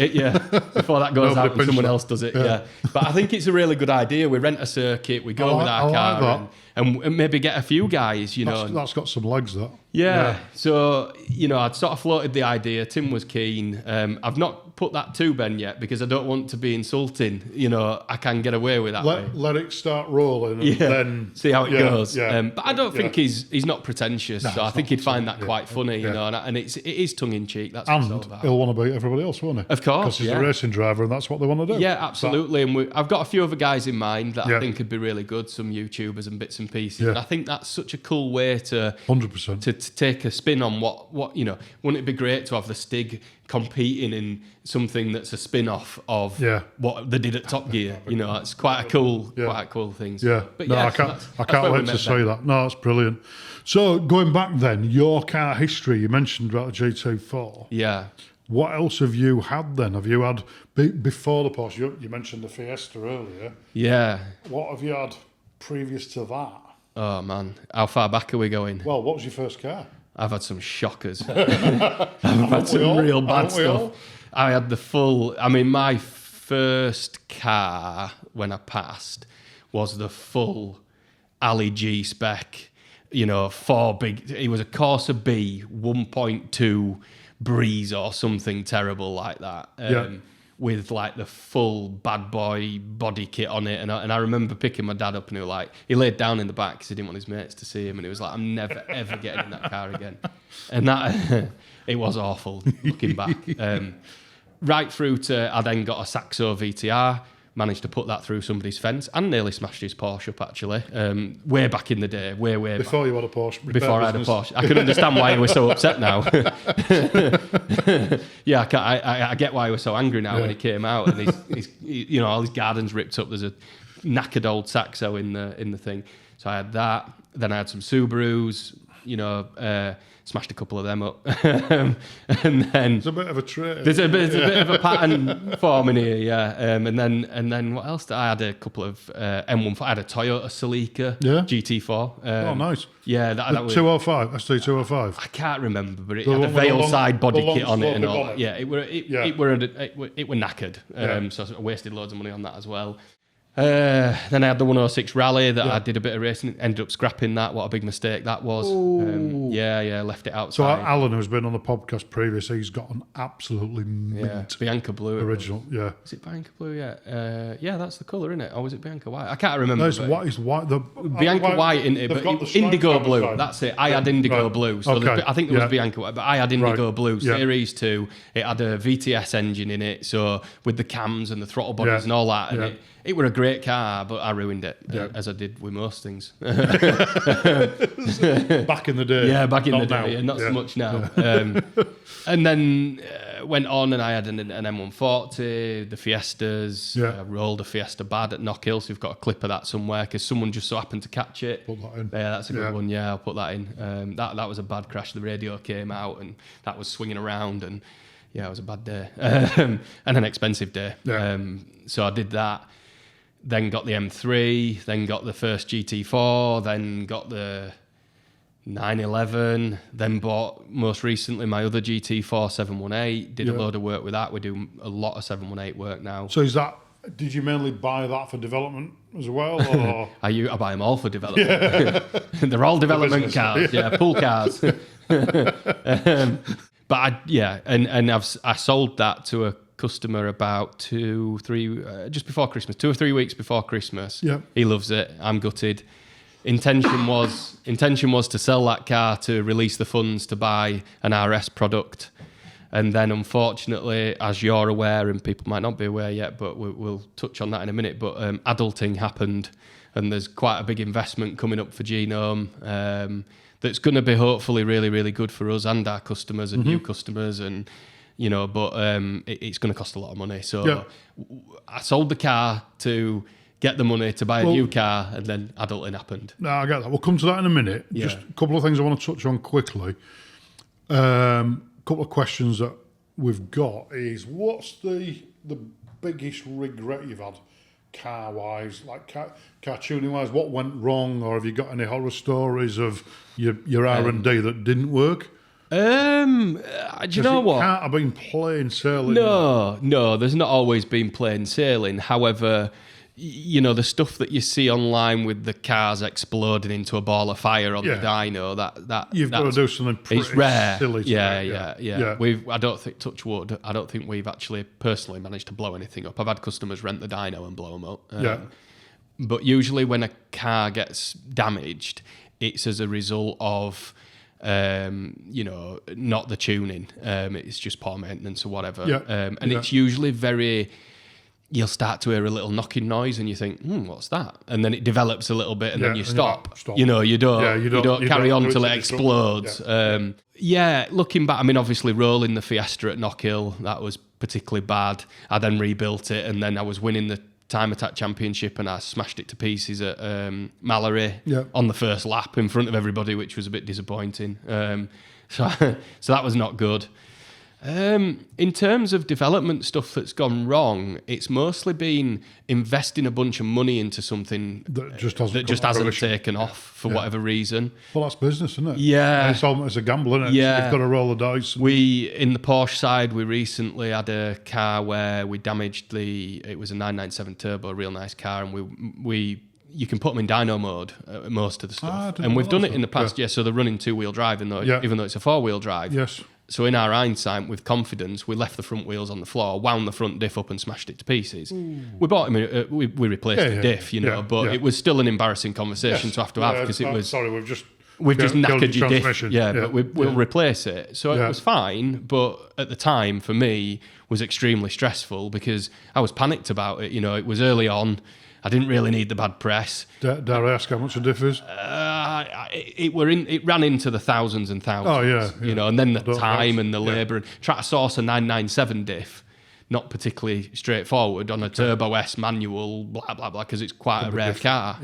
before that goes out, and someone else does it. Yeah. But I think it's a really good idea. We rent a circuit. We go with our car. And maybe get a few guys, That's got some legs, that. Yeah. So, I'd sort of floated the idea. Tim was keen. I've not put that to Ben yet, because I don't want to be insulting. I can get away with that. Let it start rolling and then see how it goes. Yeah. But I don't think he's not pretentious. So I think he'd find that quite funny, and it is tongue in cheek. That's and he'll want to beat everybody else, won't he? Of course. Because he's a racing driver, and that's what they want to do. Yeah, absolutely. And I've got a few other guys in mind that I think could be really good, some YouTubers and bits and pieces. Yeah. And I think that's such a cool way to 100% to take a spin on what wouldn't it be great to have the Stig competing in something that's a spin-off of what they did at Top Gear. It's quite a cool thing. So, but I can't wait to see that. No, it's brilliant. So going back then, your car history, you mentioned about the GT4. Yeah. What else have you had then? Have you had, before the Porsche, you mentioned the Fiesta earlier. Yeah. What have you had previous to that? Oh man, how far back are we going? Well, what was your first car? I've had some shockers. I've had some real bad stuff. I had my first car when I passed was the full Ali G spec, it was a Corsa B 1.2 Breeze or something terrible like that. With like the full bad boy body kit on it, and I remember picking my dad up, and he laid down in the back because he didn't want his mates to see him, and he was like, I'm never ever getting in that car again. And that it was awful looking back. Right through to, I then got a Saxo VTR, managed to put that through somebody's fence, and nearly smashed his Porsche up actually. Way back in the day, way before back. You had a Porsche. Before I had a Porsche, I can understand why he was so upset now. I get why he was so angry now when he came out, and he's all his garden's ripped up. There's a knackered old Saxo in the thing. So I had that. Then I had some Subarus. Smashed a couple of them up, and then there's a bit of a trait. There's a bit of a pattern forming here, and then what else? I had a couple of M1. I had a Toyota Celica GT4. Oh, nice. Yeah, that was 205. ST205. I can't remember, but it had a Veil side body kit on it and all that. Yeah, it were knackered. So I wasted loads of money on that as well. Then I had the 106 Rally that I did a bit of racing, ended up scrapping that. What a big mistake that was. Left it outside. So Alan, who's been on the podcast previously, he's got an absolutely mint Bianca Blue original. Is it Bianca Blue? Yeah, that's the colour, isn't it? Or was it Bianca White? I can't remember. No, it's white. It's white. Bianca White, isn't it? But Indigo Blue. Side. That's it. I had Indigo Blue. So I think it was Bianca White, but I had Indigo Blue Series 2. It had a VTS engine in it, so with the cams and the throttle bodies and all that, and It were a great car, but I ruined it, as I did with most things. Back in the day. Yeah, back in the now. day, not so much now. And then went on, and I had an M140, the Fiestas. I rolled a Fiesta bad at Knockhill, so we've got a clip of that somewhere, because someone just so happened to catch it. Put that in. Yeah, that's a good one. Yeah, I'll put that in. That was a bad crash. The radio came out, and that was swinging around, and yeah, it was a bad day. And an expensive day. Yeah. So I did that. Then got the M3, then got the first GT4, then got the 911, then bought most recently my other GT4 718, did a load of work with that. We do a lot of 718 work now. So did you mainly buy that for development as well? Or? I buy them all for development. They're all development cars, pool cars. But I sold that to a customer about 2 or 3 just before Christmas, 2 or 3 weeks before Christmas. Yeah. He loves it. I'm gutted. Intention was to sell that car to release the funds to buy an RS product. And then unfortunately, as you're aware, and people might not be aware yet, but we'll touch on that in a minute, but adulting happened, and there's quite a big investment coming up for Genome that's going to be hopefully really, really good for us and our customers and new customers, and but it's going to cost a lot of money. So I sold the car to get the money to buy a new car, and then adulting happened. No, I get that. We'll come to that in a minute. Yeah. Just a couple of things I want to touch on quickly. Couple of questions that we've got is, what's the biggest regret you've had car-wise, like car tuning-wise? What went wrong, or have you got any horror stories of your R&D that didn't work? Do you know what? It can't have been plain sailing. No, there's not always been plain sailing. However, the stuff that you see online with the cars exploding into a ball of fire on the dyno, that you've got to do something pretty it's rare. Silly. Yeah. I don't think, touch wood, I don't think we've actually personally managed to blow anything up. I've had customers rent the dyno and blow them up. But usually when a car gets damaged, it's as a result of not the tuning. It's just poor maintenance or whatever. It's usually you'll start to hear a little knocking noise and you think, what's that? And then it develops a little bit and then you stop. You don't carry on till it explodes. Looking back, I mean, obviously rolling the Fiesta at Knockhill, that was particularly bad. I then rebuilt it, and then I was winning the Time Attack Championship, and I smashed it to pieces at Mallory on the first lap in front of everybody, which was a bit disappointing. So that was not good. In terms of development stuff that's gone wrong, it's mostly been investing a bunch of money into something that just hasn't taken off for whatever reason. Well, that's business, isn't it? Yeah. It's a gamble, isn't it? Yeah. You've got to roll the dice. In the Porsche side, we recently had a car where we damaged it was a 997 turbo, a real nice car, and you can put them in dyno mode, most of the stuff. And we've done it in the past, so they're running 2-wheel drive, even though it's a 4-wheel drive. Yes. So in our hindsight, with confidence, we left the front wheels on the floor, wound the front diff up and smashed it to pieces. We bought him, we replaced the diff, but it was still an embarrassing conversation to have because it was... Sorry, we've just knackered your diff. But we'll replace it. So it was fine, but at the time, for me, was extremely stressful because I was panicked about it. It was early on. I didn't really need the bad press. Dare I ask how much the diff is? It ran into the thousands and thousands. Oh, yeah. And then the time and the labour. And try to source a 997 diff, not particularly straightforward on a Turbo S manual, blah, blah, blah, because it's quite a rare car.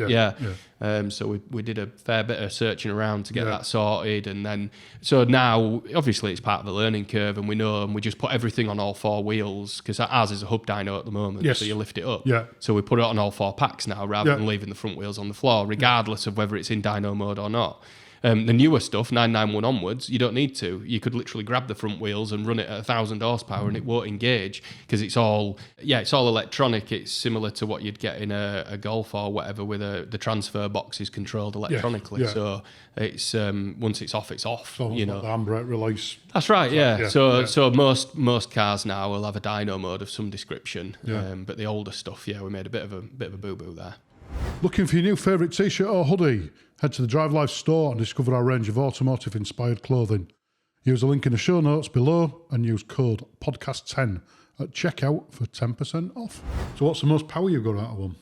So we did a fair bit of searching around to get that sorted. And then, so now, obviously, it's part of the learning curve, and we know, and we just put everything on all 4 wheels, because ours is a hub dyno at the moment, so you lift it up. So we put it on all 4 packs now, rather than leaving the front wheels on the floor, regardless of whether it's in dyno mode or not. The newer stuff, 991 onwards, you don't need to. You could literally grab the front wheels and run it at 1,000 horsepower and it won't engage, because it's all electronic. It's similar to what you'd get in a Golf or whatever, with the transfer box is controlled electronically. So it's once it's off, it's off. So the handbrake release. That's right. So most cars now will have a dyno mode of some description. But the older stuff, we made a bit of a boo boo there. Looking for your new favourite t-shirt or hoodie? Head to the Drive Life store and discover our range of automotive-inspired clothing. Use the link in the show notes below and use code podcast10 at checkout for 10% off. So what's the most power you've got out of them?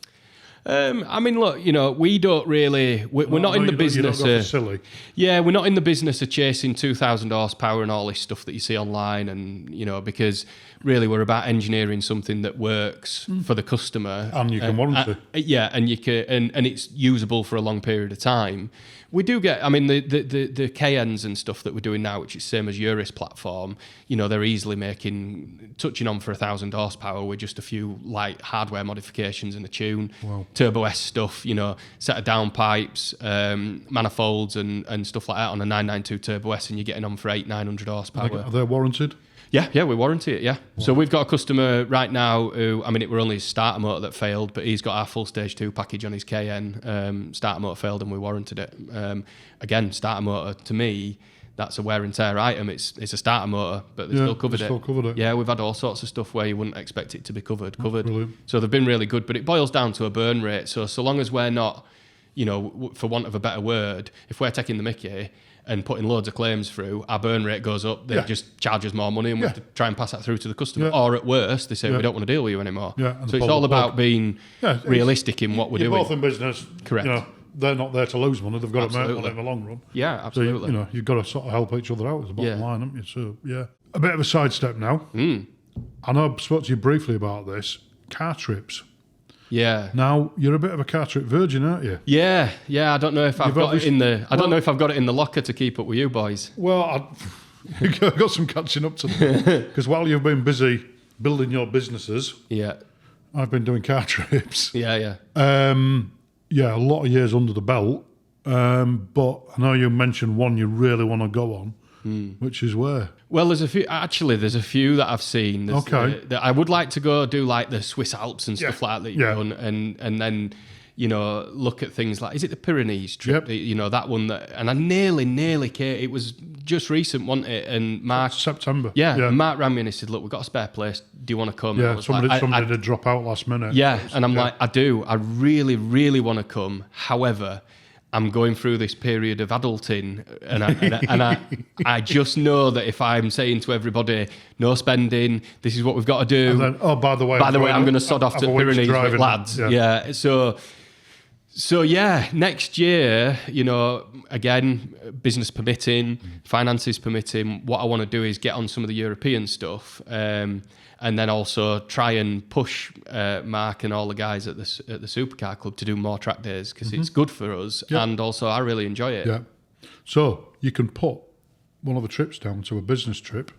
I mean, look, we don't really. We're not in the business. Silly. Yeah, we're not in the business of chasing 2,000 horsepower and all this stuff that you see online, and because really we're about engineering something that works for the customer, and you can warrant it. Yeah, and you can, and it's usable for a long period of time. We do get, I mean, the KNs and stuff that we're doing now, which is same as Motorist platform, they're easily touching on for 1,000 horsepower with just a few light hardware modifications in the tune. Wow. Turbo S stuff, set of downpipes, manifolds and stuff like that on a 992 Turbo S, and you're getting on for 900 horsepower. Are they warranted? Yeah, we warranty it, yeah. Wow. So we've got a customer right now who, I mean, it were only his starter motor that failed, but he's got our full stage 2 package on his KN. Starter motor failed and we warranted it. Again, starter motor, to me, that's a wear and tear item. It's a starter motor, but they still covered it. Yeah, we've had all sorts of stuff where you wouldn't expect it to be covered. Brilliant. So they've been really good, but it boils down to a burn rate. So long as we're not, for want of a better word, if we're taking the mickey and putting loads of claims through, our burn rate goes up, they just charge us more money and we have to try and pass that through to the customer. Yeah. Or at worst, they say, we don't want to deal with you anymore. Yeah, so it's all about being realistic in what we're doing. You're both in business. Correct. They're not there to lose money, they've got to make money in the long run. Yeah, absolutely. So, you've got to sort of help each other out as the bottom line, haven't you? So, yeah. A bit of a sidestep now. I know I spoke to you briefly about this. Car trips. Yeah. Now you're a bit of a car trip virgin, aren't you? Yeah. I don't know if I've got it in the. I don't know if I've got it in the locker to keep up with you boys. Well, I've got some catching up to do because while you've been busy building your businesses, I've been doing car trips. Yeah. A lot of years under the belt. But I know you mentioned one you really want to go on, which is where. Well, there's a few that I've seen. That I would like to go do like the Swiss Alps and stuff like that you've done, and then look at things like, is it the Pyrenees trip? Yep. That one and I nearly came. It was just recent, wasn't it? And Mark September. Yeah. Mark rang me and he said, "Look, we've got a spare place. Do you want to come?" Yeah, somebody did drop out last minute. Yeah, and I'm like, I do. I really, really want to come. However, I'm going through this period of adulting, and I just know that if I'm saying to everybody, no spending, this is what we've got to do. And then, by the way, I'm going to sod off to Pyrenees with lads. Yeah. So next year, again, business permitting, finances permitting, what I want to do is get on some of the European stuff, and then also try and push Mark and all the guys at the Supercar Club to do more track days because it's good for us, and also I really enjoy it. Yeah. So you can put one of the trips down to a business trip.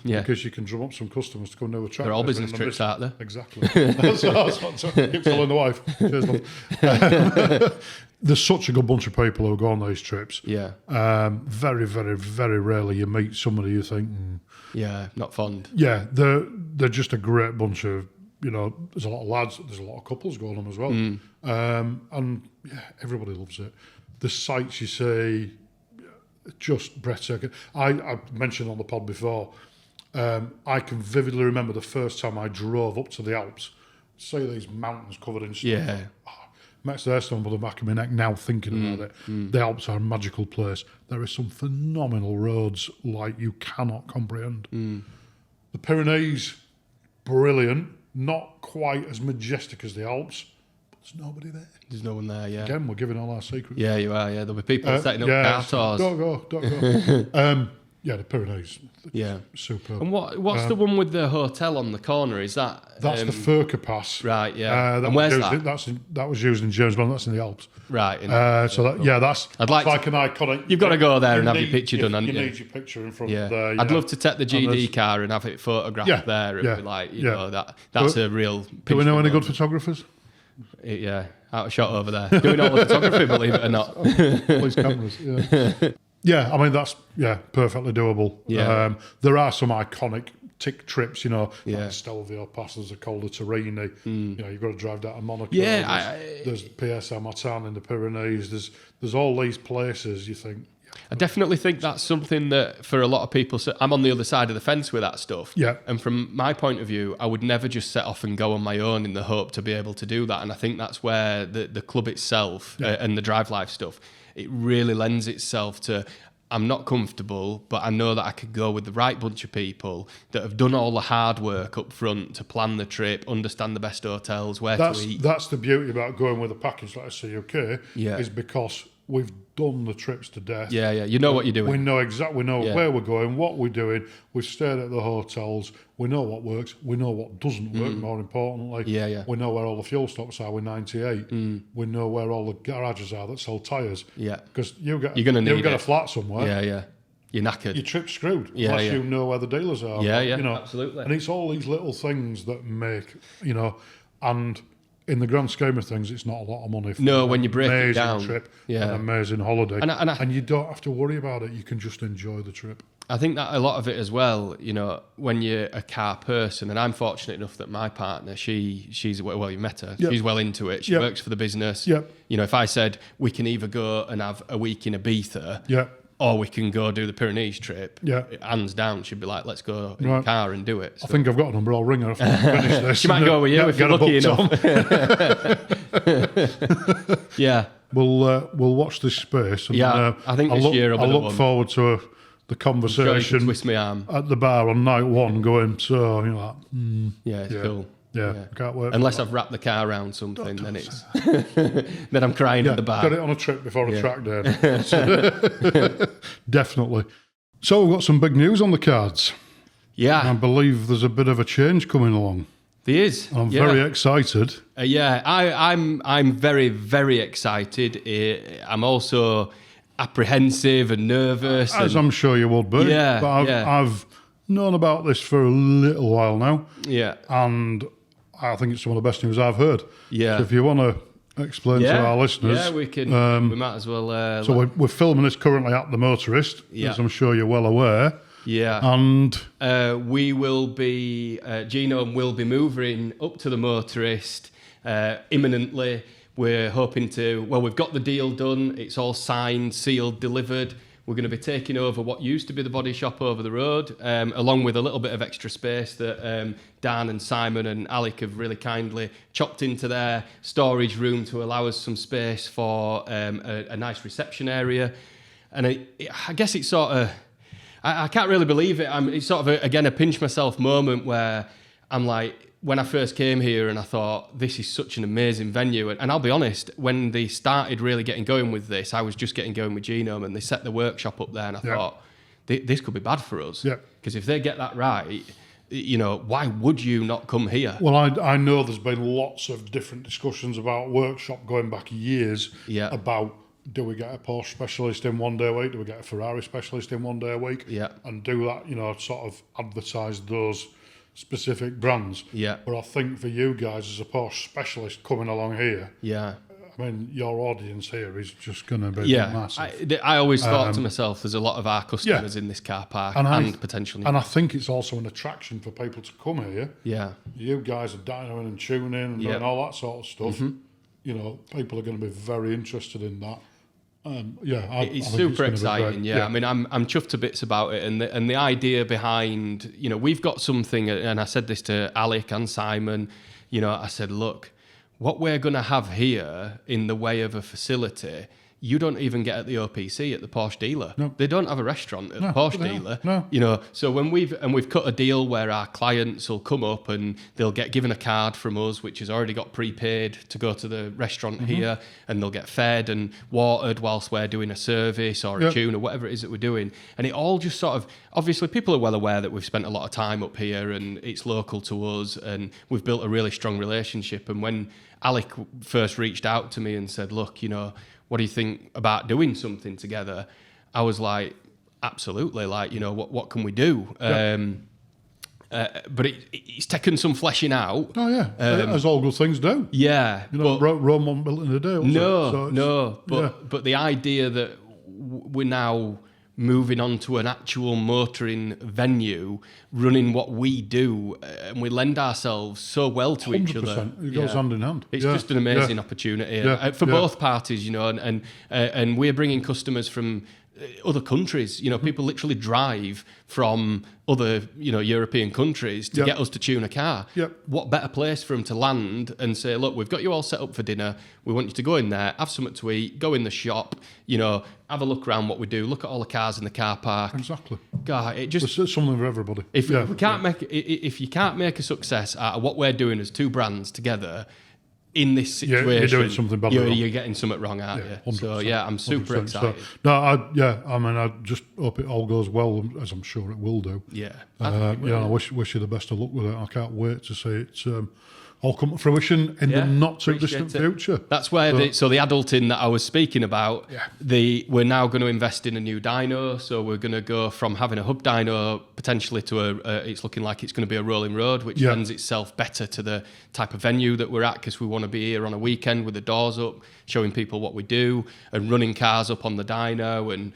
Yeah, because you can drum up some customers to come do a track. They're all business trips, aren't they? Exactly. That's what I keep telling the wife. Cheers, love. There's such a good bunch of people who go on these trips. Yeah. Very, very, very rarely you meet somebody you think. Yeah, not fond. Yeah, they're just a great bunch of. There's a lot of lads. There's a lot of couples going on as well. And everybody loves it. The sights you see, just breathtaking. I mentioned on the pod before. I can vividly remember the first time I drove up to the Alps. See these mountains covered in snow. Yeah. Makes the hair stand by the back of my neck now thinking about it. The Alps are a magical place. There are some phenomenal roads like you cannot comprehend. The Pyrenees, brilliant. Not quite as majestic as the Alps, but there's nobody there. There's no one there, yeah. Again, we're giving all our secrets. Yeah, you are, yeah. There'll be people setting up car tours. Don't go. The Pyrenees. Yeah. Superb. And what's the one with the hotel on the corner? Is that... That's the Furka Pass. Right, yeah. And where's that? That was used in James Bond. That's in the Alps. Right. That's like an iconic... You've got to go there and have your picture done, haven't you? You need your picture in front of there. I'd love to take the GD car and have it photographed there and be like, that's a real... Do we know any good photographers? Out of shot over there. Doing all the photography, believe it or not. All these cameras, Yeah, I mean, that's, perfectly doable. Yeah. There are some iconic tick trips, like the Stelvio Pass, there's a Col de Torini, you've got to drive down to Monaco. Yeah. There's PS Martin in the Pyrenees, there's all these places you think. I definitely think that's something that for a lot of people, so I'm on the other side of the fence with that stuff. Yeah. And from my point of view, I would never just set off and go on my own in the hope to be able to do that. And I think that's where the club itself and the Drive Life stuff, it really lends itself to, I'm not comfortable, but I know that I could go with the right bunch of people that have done all the hard work up front to plan the trip, understand the best hotels, where to eat. That's the beauty about going with a package like a CUK, is because we've done the trips to death. Yeah. You know what you're doing. We know exactly. We know where we're going, what we're doing. We've stayed at the hotels. We know what works. We know what doesn't work. More importantly, we know where all the fuel stops are with 98. We know where all the garages are that sell tyres. Yeah, because you're going to get a flat somewhere. Yeah. You're knackered. Your trip's screwed unless you know where the dealers are. Yeah, absolutely. And it's all these little things that make and. In the grand scheme of things, it's not a lot of money for when you break it down. Trip, an amazing holiday. And you don't have to worry about it. You can just enjoy the trip. I think that a lot of it as well, when you're a car person, and I'm fortunate enough that my partner, she's you met her, she's well into it. She works for the business. If I said we can either go and have a week in Ibiza, or we can go do the Pyrenees trip, hands down, she'd be like, let's go in the car and do it. So. I think I've got a number. I'll ring her after we finish this. She might go with you if you're lucky enough. We'll watch this space. And, I think this year I look forward to the conversation twist my arm at the bar on night one going, so, it's cool. Yeah, can't wait. Unless I've wrapped the car around something, then it's then I'm crying at the bar. Got it on a trip before a track day. Definitely. So we've got some big news on the cards. Yeah, and I believe there's a bit of a change coming along. There is. I'm very excited. I'm very, very excited. I'm also apprehensive and nervous. As I'm sure you would be. Yeah, but I've known about this for a little while now. Yeah. And I think it's some of the best news I've heard. Yeah. So if you want to explain to our listeners. Yeah, we can. We might as well. So we're filming this currently at the Motorist, as I'm sure you're well aware. Yeah. And we will be, Genome will be moving up to the Motorist imminently. We're hoping to, we've got the deal done. It's all signed, sealed, delivered. We're going to be taking over what used to be the body shop over the road, along with a little bit of extra space that Dan and Simon and Alec have really kindly chopped into their storage room to allow us some space for a nice reception area. And I guess it's sort of, I can't really believe it. It's sort of, a pinch myself moment where I'm like, when I first came here and I thought, this is such an amazing venue. And I'll be honest, when they started really getting going with this, I was just getting going with Genome and they set the workshop up there and I thought, this could be bad for us. Because if they get that right, why would you not come here? Well, I know there's been lots of different discussions about workshop going back years about, do we get a Porsche specialist in one day a week? Do we get a Ferrari specialist in one day a week? And do that, sort of advertise those specific brands. But I think for you guys as a Porsche specialist coming along here, I mean, your audience here is just going to be massive. I always thought to myself, there's a lot of our customers in this car park and potentially. And I think it's also an attraction for people to come here. You guys are dynoing and tuning and doing all that sort of stuff. People are going to be very interested in that. It's super exciting. I mean, I'm chuffed to bits about it, and the idea behind, we've got something, and I said this to Alec and Simon. I said, look, what we're going to have here in the way of a facility, you don't even get at the OPC at the Porsche dealer. No. They don't have a restaurant at the Porsche dealer. No. So when we've cut a deal where our clients will come up and they'll get given a card from us, which has already got prepaid to go to the restaurant here, and they'll get fed and watered whilst we're doing a service or a tune or whatever it is that we're doing. And it all just sort of, obviously people are well aware that we've spent a lot of time up here and it's local to us and we've built a really strong relationship. And when Alec first reached out to me and said, look, what do you think about doing something together? I was like, absolutely. Like, what can we do? But it's taken some fleshing out. Oh yeah, as all good things do. Yeah, but Rome wasn't built in a day. But the idea that we're now moving on to an actual motoring venue, running what we do, and we lend ourselves so well to each other. It goes hand in hand. It's just an amazing opportunity for both parties, and we're bringing customers from other countries. People literally drive from other, European countries to get us to tune a car. Yep. What better place for them to land and say, look, we've got you all set up for dinner. We want you to go in there, have something to eat, go in the shop, have a look around what we do, look at all the cars in the car park. Exactly. God, it just... There's something for everybody. If you can't make a success out of what we're doing as two brands together in this situation, you're doing something bad. You're getting something wrong, aren't you? So I'm super excited. So, I just hope it all goes well, as I'm sure it will do. Yeah. I wish you the best of luck with it. I can't wait to see it all come to fruition in the not too distant future. That's where the adulting that I was speaking about, we're now going to invest in a new dyno, so we're going to go from having a hub dyno potentially to it's looking like it's going to be a rolling road, which lends itself better to the type of venue that we're at, because we want to be here on a weekend with the doors up, showing people what we do and running cars up on the dyno and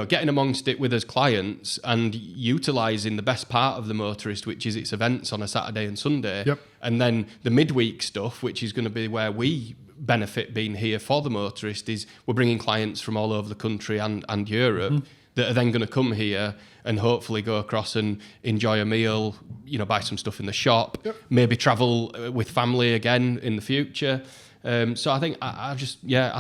getting amongst it with us clients and utilising the best part of the Motorist, which is its events on a Saturday and Sunday. Yep. And then the midweek stuff, which is going to be where we benefit being here for the Motorist, is we're bringing clients from all over the country and Europe that are then going to come here and hopefully go across and enjoy a meal, buy some stuff in the shop, maybe travel with family again in the future. So I think I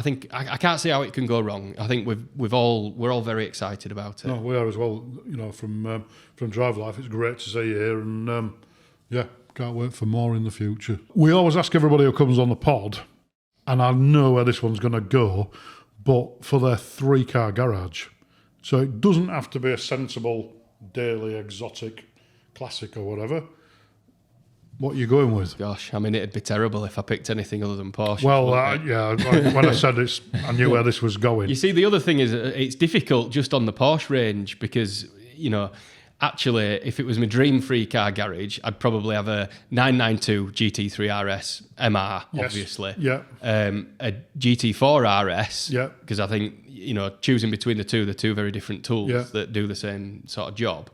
think I can't see how it can go wrong. I think we're all very excited about it. No, we are as well. From Drive Life, it's great to see you here, and can't wait for more in the future. We always ask everybody who comes on the pod, and I know where this one's going to go, but for their 3-car garage. So it doesn't have to be a sensible, daily, exotic, classic or whatever. What are you going with? Gosh, it'd be terrible if I picked anything other than Porsche. Well, when I said I knew where this was going. You see, the other thing is it's difficult just on the Porsche range because, actually, if it was my dream 3-car garage, I'd probably have a 992 GT3 RS MR, obviously. Yeah. A GT4 RS. Yeah. Because I think, choosing between the two, they're two very different tools that do the same sort of job.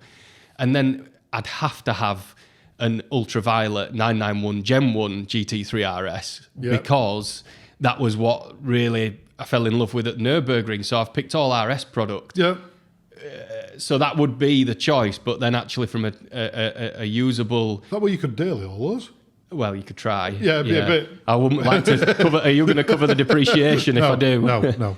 And then I'd have to have an ultraviolet 991 Gen 1 GT3 RS because that was what really I fell in love with at Nürburgring. So I've picked all RS product. Yeah. So that would be the choice, but then actually from a usable... That way you could daily all those? Well, you could try. Yeah, it'd be a bit... I wouldn't like to cover... Are you going to cover the depreciation if I do? No.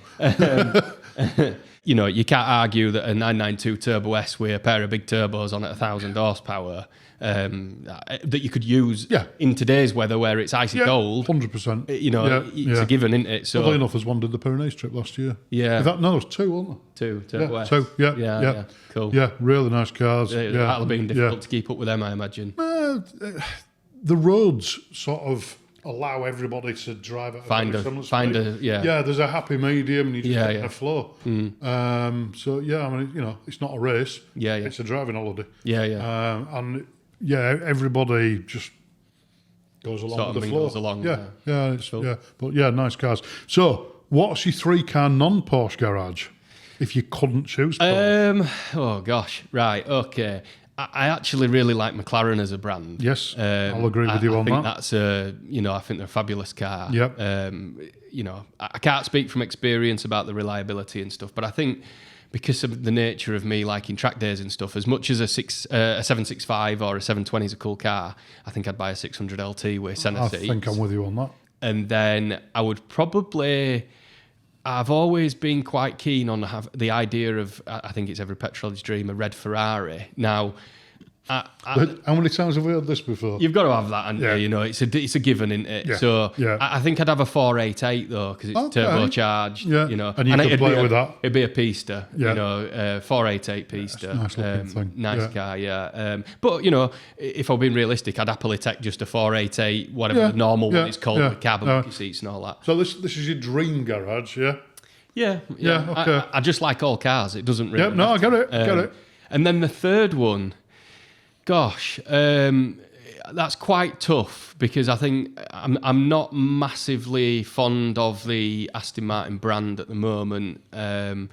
You can't argue that a 992 Turbo S with a pair of big turbos on at 1,000 horsepower that you could use in today's weather where it's icy cold. 100%. It's a given, isn't it? So, oddly enough, there's one did the Pyrenees trip last year. Yeah. There was 2, weren't there? 2 Turbo S. 2, yeah. Cool. Yeah, really nice cars. That'll have been difficult to keep up with them, I imagine. The roads sort of allow everybody to drive at there's a happy medium and you just get in a flow. It's not a race. It's a driving holiday. And everybody just goes along sort with the flow. Goes along, But nice cars. So what's your 3-car non-Porsche garage if you couldn't choose Porsche? Oh gosh, right, okay. I actually really like McLaren as a brand. Yes, I'll agree with you on that. I think they're a fabulous car. Yep. I can't speak from experience about the reliability and stuff, but I think because of the nature of me liking track days and stuff, as much as a 765 or a 720 is a cool car, I think I'd buy a 600 LT with center seats. I think I'm with you on that. And then I would probably... I've always been quite keen on the idea of, I think it's every petrol's dream, a red Ferrari. Now, how many times have we heard this before? You've got to have that, haven't you? It's a given, isn't it? Yeah. So I think I'd have a 488 though, because it's turbocharged. Yeah. And you could play with that. It'd be a pista, 488 pista. Nice looking thing. Nice car, But if I'm being realistic, I'd happily take just a 488, whatever the normal one is called, with carbon bucket seats and all that. So this is your dream garage, yeah? Yeah. Okay. I just like all cars. It doesn't really. I get it. And then the third one. Gosh, that's quite tough because I think I'm not massively fond of the Aston Martin brand at the moment. I'm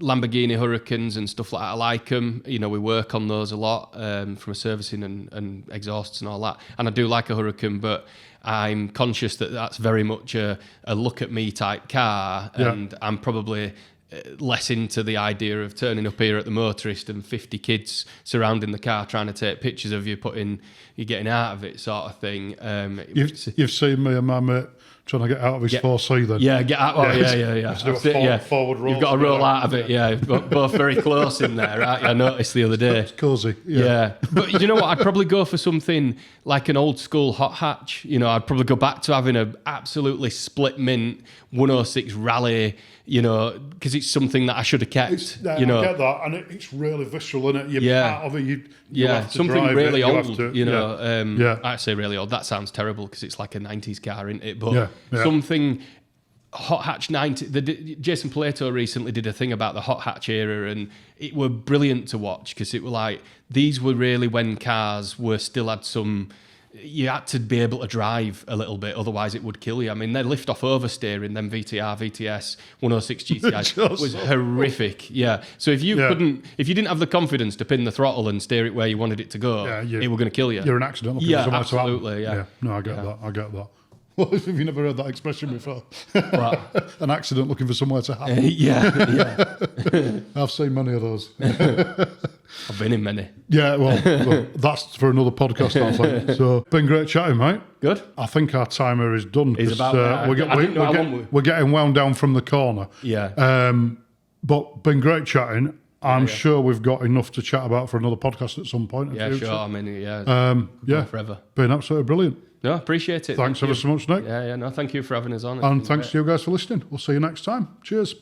Lamborghini Hurricanes and stuff like that. I like them. We work on those a lot from a servicing and exhausts and all that. And I do like a Hurricane, but I'm conscious that that's very much a look at me type car, and I'm probably less into the idea of turning up here at the Motorist and 50 kids surrounding the car trying to take pictures of you, you're getting out of it, sort of thing. You've seen me and my mate trying to get out of his 4C then. Yeah, get out. Oh, yeah. Forward roll. You've got to roll out of it. Yeah, both very close in there, right? I noticed the other day. It's cosy. Yeah. But you know what? I'd probably go for something like an old school hot hatch. You know, I'd probably go back to having a absolutely split mint 106 rally. You know, because it's something that I should have kept. I get that, and it's really visceral, isn't it? You're part of it. You have to something drive really it, old. I say really old. That sounds terrible because it's like a 90s car, isn't it? But something hot hatch 90. Jason Plato recently did a thing about the hot hatch era, and it were brilliant to watch because it were like these were really when cars still had some. You had to be able to drive a little bit, otherwise it would kill you. I mean, their lift-off oversteering, them VTR, VTS, 106 GTI was horrific. Yeah. So if you didn't have the confidence to pin the throttle and steer it where you wanted it to go, it were going to kill you. You're an accident. Absolutely. Yeah. No, I get that. Well, have you never heard that expression before? What? An accident looking for somewhere to happen. Yeah. I've seen many of those. I've been in many. Yeah, well, that's for another podcast, I think. So, been great chatting, mate. Good. I think our timer is done. It's about we're getting wound down from the corner. Yeah. But been great chatting. I'm sure we've got enough to chat about for another podcast at some point. Yeah, sure. I mean, forever. Been absolutely brilliant. No, appreciate it. Thanks ever so much, Nick. Yeah. No, thank you for having us on. And thanks to you guys for listening. We'll see you next time. Cheers.